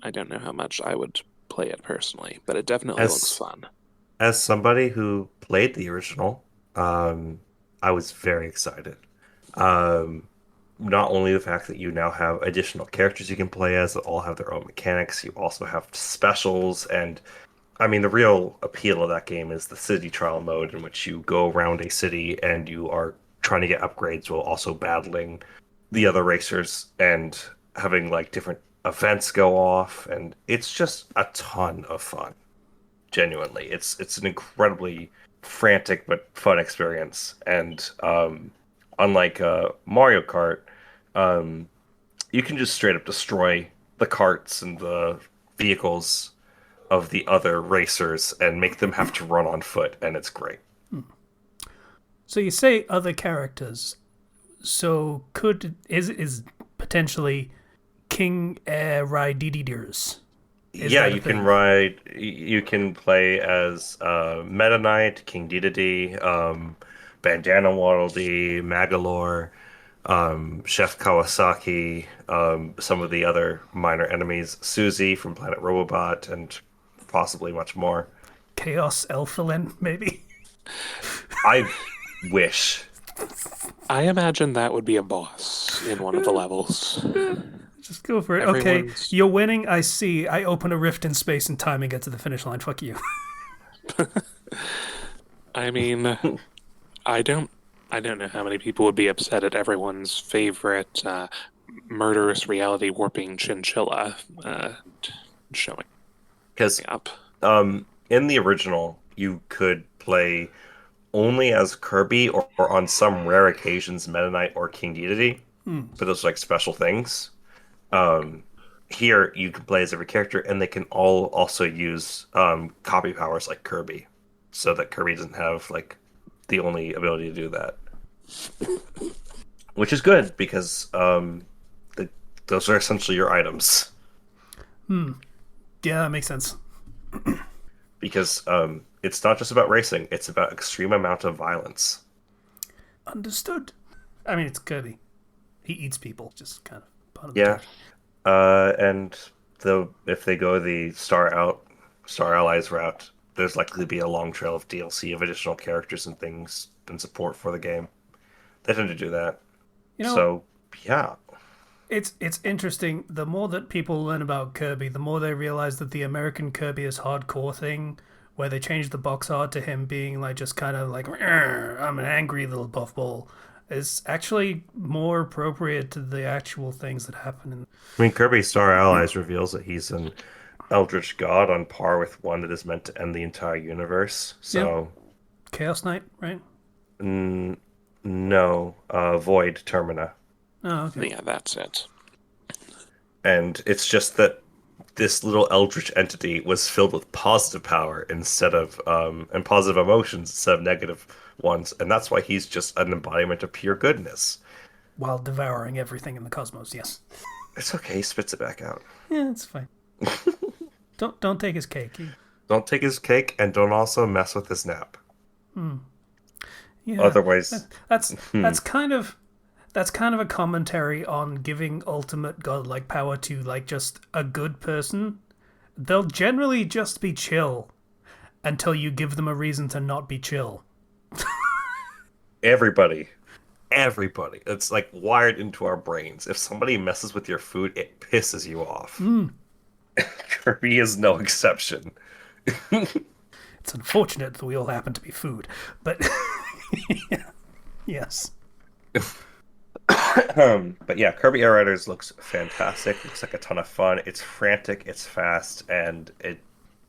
I don't know how much I would play it personally, but it definitely looks as fun. as somebody who played the original, I was very excited. Um, Not only the fact that you now have additional characters you can play as that all have their own mechanics, you also have specials, and I mean the real appeal of that game is the city trial mode in which you go around a city and you are trying to get upgrades while also battling the other racers and having like different events go off, and it's just a ton of fun. Genuinely, it's an incredibly frantic but fun experience, and unlike Mario Kart, um, you can just straight up destroy the carts and the vehicles of the other racers and make them have to run on foot, and it's great. So you say other characters. So is potentially King Air Riders. Is Yeah, that a you can thing? ride. You can play as Meta Knight, King Dedede, Bandana Waddle Dee, Magalore, Chef Kawasaki, some of the other minor enemies, Susie from Planet Robobot, and possibly much more. Chaos Elfilin, maybe? I wish. I imagine that would be a boss in one of the levels. Just go for it. Okay, Everyone's. you're winning. I see. I open a rift in space and time and get to the finish line. Fuck you. I mean, I don't. I don't know how many people would be upset at everyone's favorite murderous reality warping chinchilla showing Because up. in the original, you could play only as Kirby or on some rare occasions Meta Knight or King Dedede for those like special things. Um, Here you can play as every character, and they can all also use copy powers like Kirby, so that Kirby doesn't have like the only ability to do that, which is good because those are essentially your items. Yeah, that makes sense. Because it's not just about racing; it's about extreme amount of violence. Understood. I mean, it's Kirby. He eats people. Just kind of part of the Yeah, character. and if they go the Star Allies route, there's likely to be a long trail of DLC of additional characters and things and support for the game. They tend to do that. You know, So yeah, it's interesting. The more that people learn about Kirby, the more they realize that the American Kirby is hardcore thing, where they changed the box art to him being like just kind of like I'm an angry little buff ball, is actually more appropriate to the actual things that happen in. I mean Kirby Star Allies reveals that he's an eldritch god on par with one that is meant to end the entire universe. Yep, So Chaos Knight, right? no, Void Termina. Oh, okay. Yeah, that's it. And it's just that this little eldritch entity was filled with positive power instead of and positive emotions instead of negative ones, and that's why he's just an embodiment of pure goodness. While devouring everything in the cosmos. Yes. It's okay, he spits it back out. Yeah, it's fine. Don't take his cake. Don't take his cake and don't also mess with his nap. Yeah, Otherwise, that's kind of a commentary on giving ultimate godlike power to like just a good person. They'll generally just be chill until you give them a reason to not be chill. everybody, everybody, it's like wired into our brains. If somebody messes with your food, it pisses you off. Kirby is no exception. It's unfortunate that we all happen to be food, but yes. But yeah, Kirby Air Riders looks fantastic. Looks like a ton of fun. It's frantic, it's fast, and it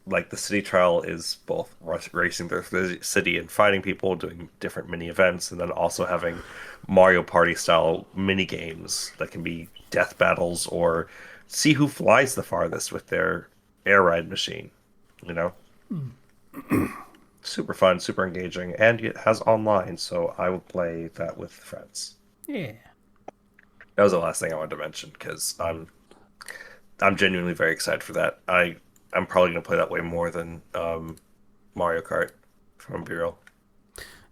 like the city trial is both racing through the city and fighting people, doing different mini events, and then also having Mario Party style mini games that can be death battles or see who flies the farthest with their air ride machine. You know, super fun, super engaging, and it has online, so I will play that with friends. Yeah. That was the last thing I wanted to mention because I'm genuinely very excited for that. I'm probably gonna play that way more than Mario Kart from Imperial.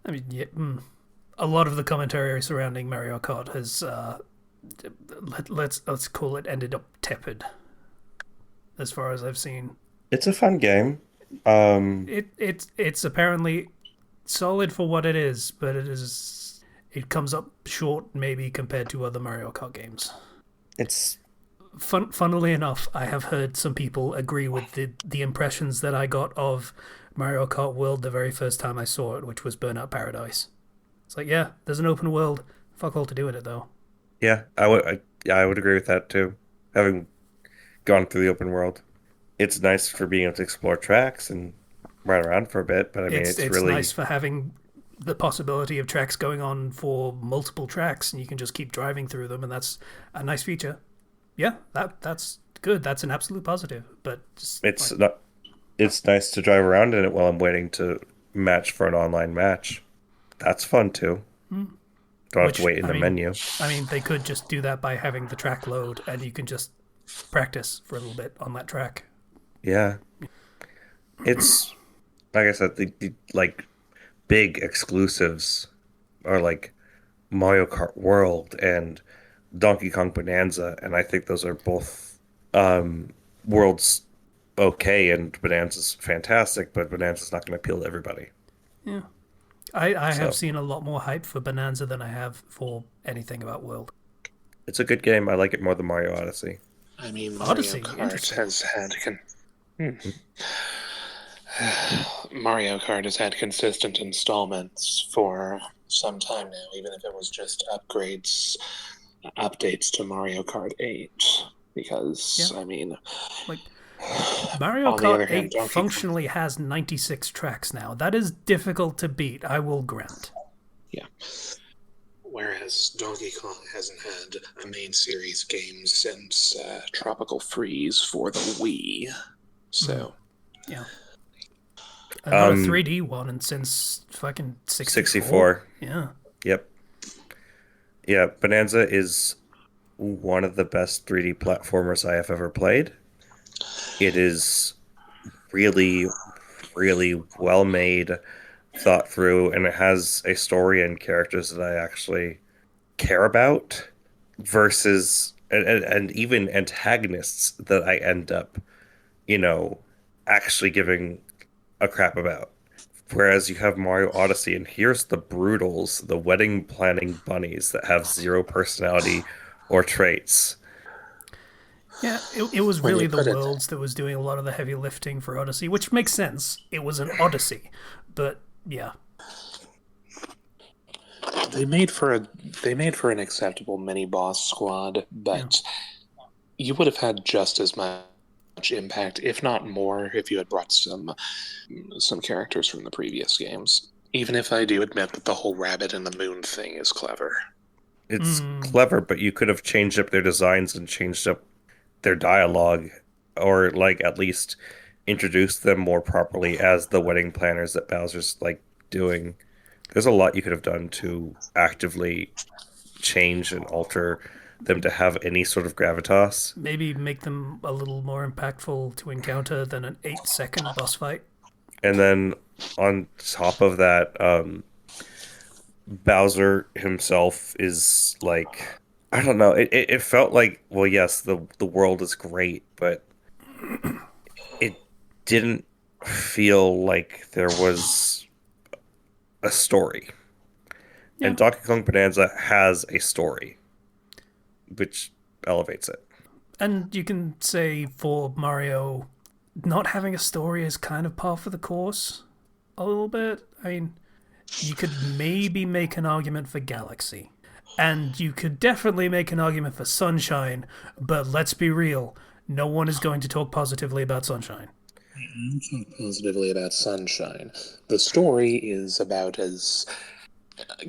I mean, yeah, a lot of the commentary surrounding Mario Kart has let's call it ended up tepid, as far as I've seen. It's a fun game. It's apparently solid for what it is, but it comes up short maybe compared to other Mario Kart games. It's Funnily enough, I have heard some people agree with the impressions that I got of Mario Kart World the very first time I saw it, which was Burnout Paradise. It's like, yeah, there's an open world. Fuck all to do with it though. yeah, I would agree with that too. Having gone through the open world, it's nice for being able to explore tracks and ride around for a bit. But I mean, it's It's really nice for having the possibility of tracks going on for multiple tracks, and you can just keep driving through them, and that's a nice feature. Yeah, that's good. That's an absolute positive. But just it's like, not. It's nice to drive around in it while I'm waiting to match for an online match. That's fun too. Don't have to which wait in the menu. I mean, they could just do that by having the track load, and you can just practice for a little bit on that track. Yeah, it's like I said, the like big exclusives are like Mario Kart World and Donkey Kong Bonanza, and I think those are both worlds okay, and Bonanza's fantastic, but Bonanza's not going to appeal to everybody. Yeah, I have So seen a lot more hype for Bonanza than I have for anything about World. it's a good game. I like it more than Mario Odyssey. I mean, Mario Odyssey, Kart interesting. has had Mario Kart has had consistent installments for some time now, even if it was just updates to Mario Kart 8. Because, Yeah, I mean, like Mario on the other Kart hand, 8 Donkey Kong, functionally has 96 tracks now. That is difficult to beat, I will grant. yeah. Whereas Donkey Kong hasn't had a main series game since Tropical Freeze for the Wii. So, Yeah. Not a Um, 3D one and since fucking 64. 64. Yeah. Yep. Yeah, Bonanza is one of the best 3D platformers I have ever played. It is really, really well made, thought through, and it has a story and characters that I actually care about versus and even antagonists that I end up, you know, actually giving a crap about. Whereas you have Mario Odyssey, and here's the Brutals, the wedding planning bunnies that have zero personality or traits. Yeah, it was when really you the put it, worlds that was doing a lot of the heavy lifting for Odyssey, which makes sense. It was an Odyssey. But yeah. they made for a they made for an acceptable mini boss squad, Yeah. but you would have had just as much impact, if not more, if you had brought some characters from the previous games. Even if I do admit that the whole rabbit in the moon thing is clever. It's clever, but you could have changed up their designs and changed up their dialogue or like at least introduce them more properly as the wedding planners that Bowser's like doing. There's a lot you could have done to actively change and alter them to have any sort of gravitas. Maybe make them a little more impactful to encounter than an 8-second boss fight. And then on top of that, Bowser himself is like, I don't know. It felt like, well, yes, the world is great, but it didn't feel like there was a story. Yeah. And Donkey Kong Bonanza has a story, which elevates it. And you can say for Mario, not having a story is kind of par for the course a little bit. I mean, you could maybe make an argument for Galaxy. And you could definitely make an argument for Sunshine, but let's be real, no one is going to talk positively about Sunshine. Talk positively about Sunshine. The story is about as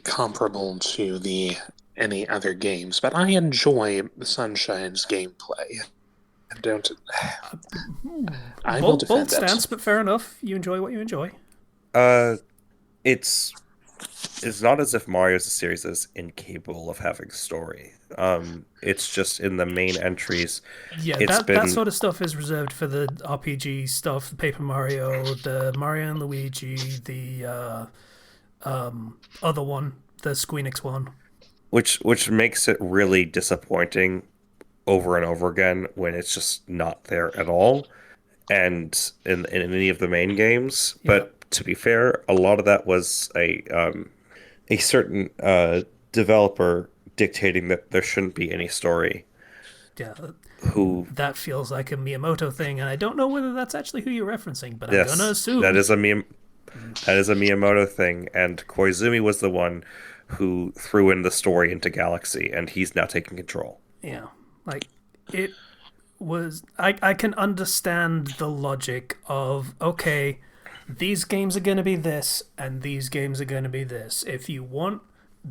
comparable to the any other games, but I enjoy Sunshine's gameplay. I don't. I will Bold, defend bold stance, it. but fair enough. You enjoy what you enjoy. Uh, it's it's not as if Mario's series is incapable of having story. It's just in the main entries, Yeah, it's that been sort of stuff is reserved for the RPG stuff, the Paper Mario, the Mario and Luigi, the other one, the Squeenix one. which makes it really disappointing over and over again when it's just not there at all, and in any of the main games. Yeah, But to be fair, a lot of that was a certain developer dictating that there shouldn't be any story. yeah, Who, that feels like a Miyamoto thing, and I don't know whether that's actually who you're referencing, but I'm gonna yes, that assume. is a that is a Miyamoto thing, and Koizumi was the one who threw in the story into Galaxy, and he's now taking control. Yeah, like it was. I can understand the logic of okay, these games are gonna be this, and these games are gonna be this. If you want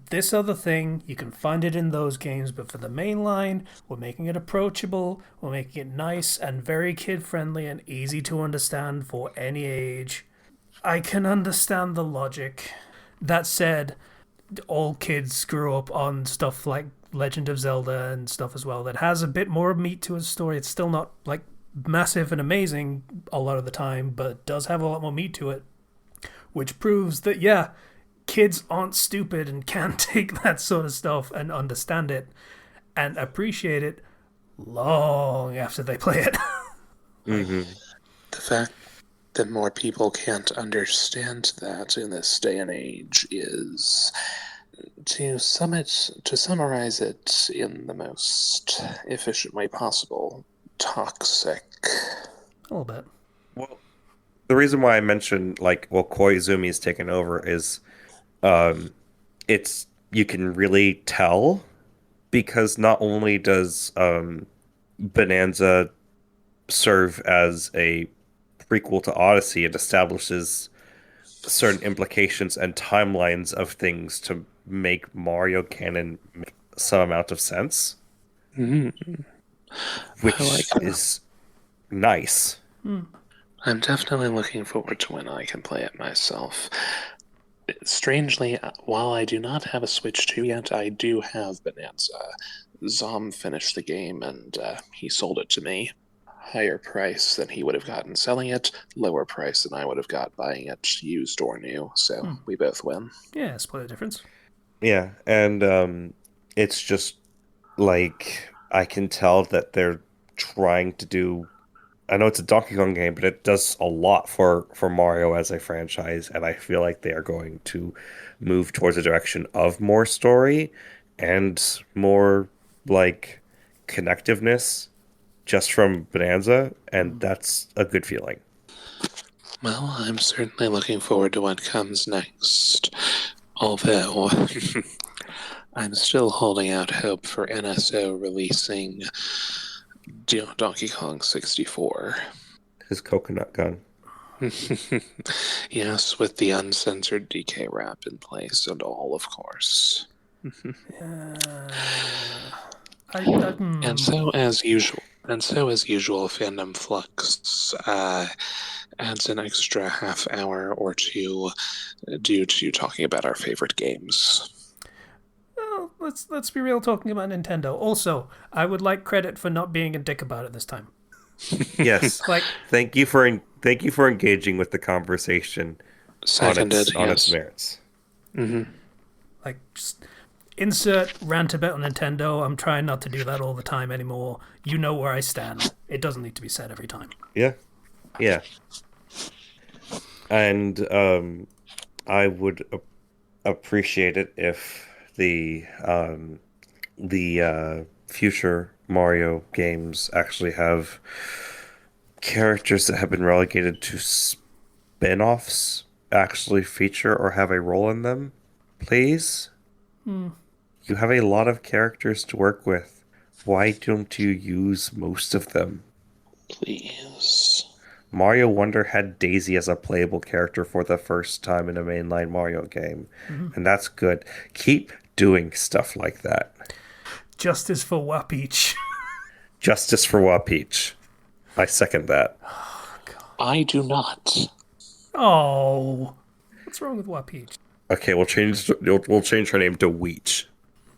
this other thing, you can find it in those games, but for the main line, we're making it approachable, we're making it nice and very kid friendly and easy to understand for any age. I can understand the logic. That said, all kids grew up on stuff like Legend of Zelda and stuff as well that has a bit more meat to its story. It's still not like massive and amazing a lot of the time, but it does have a lot more meat to it, which proves that yeah, kids aren't stupid and can take that sort of stuff and understand it and appreciate it long after they play it. Hmm. The fact that more people can't understand that in this day and age is, to summarize it in the most efficient way possible, toxic. A little bit. Well, the reason why I mentioned like, well, Koizumi's taken over is um it's you can really tell because not only does Bonanza serve as a prequel to Odyssey, it establishes certain implications and timelines of things to make Mario canon make some amount of sense, Mm, I like which that. is nice. I'm definitely looking forward to when I can play it myself. Strangely, while I do not have a Switch 2 yet, I do have Bonanza. Zom finished the game and he sold it to me. Higher price than he would have gotten selling it, lower price than I would have got buying it used or new, so we both win. Yeah, split the difference. Yeah, and it's just like I can tell that they're trying to do. I know it's a Donkey Kong game, but it does a lot for Mario as a franchise, and I feel like they are going to move towards a direction of more story and more like connectiveness just from Bonanza, and that's a good feeling. Well, I'm certainly looking forward to what comes next. Although, I'm still holding out hope for NSO releasing Donkey Kong 64. His coconut gun. Yes, with the uncensored DK wrap in place and all, of course. Uh, I And so, as usual, And so, as usual, Fandom Flux adds an extra half hour or two due to talking about our favorite games. Well, let's be real talking about Nintendo. Also, I would like credit for not being a dick about it this time. Yes. Like, Thank you for engaging with the conversation on Seconded, its yes. merits. just insert rant about Nintendo. I'm trying not to do that all the time anymore. You know where I stand. It doesn't need to be said every time. Yeah. Yeah. And I would appreciate it if the future Mario games actually have characters that have been relegated to spin-offs actually feature or have a role in them, please. You have a lot of characters to work with. Why don't you use most of them? Please. Mario Wonder had Daisy as a playable character for the first time in a mainline Mario game, and that's good. Keep doing stuff like that. Justice for Wapeach. Justice for Wapeach. I second that. I do not. Oh, what's wrong with Wapeach? Okay, we'll change her name to Weech.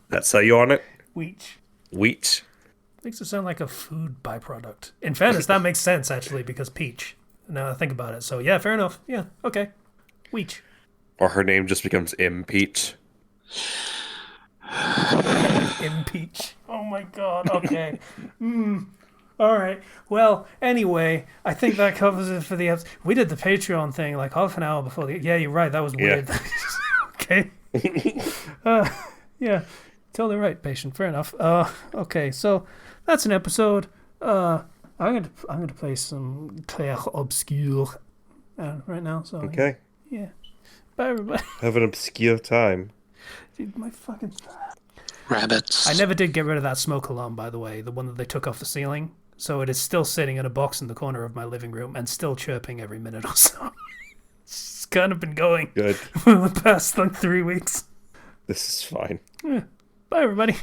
That's how you on it? Weech. Weech. Makes it sound like a food byproduct. In fairness, that makes sense actually because peach. Now that I think about it, so yeah, fair enough. Yeah, okay. Weech. Or her name just becomes Impeach. Impeach. Oh my god. Okay. All right. Well, anyway, I think that covers it for the episode. We did the Patreon thing like half an hour before the. Yeah, you're right. That was weird. Okay. Yeah, totally right, patient. Fair enough. Okay, so that's an episode. I'm gonna play some Claire Obscur right now. So Okay. yeah. Bye everybody. Have an obscure time. Dude, my fucking. Rabbits. I never did get rid of that smoke alarm, by the way, the one that they took off the ceiling. So it is still sitting in a box in the corner of my living room and still chirping every minute or so. It's kind of been going Good. for the past like 3 weeks. This is fine. Yeah. Bye everybody.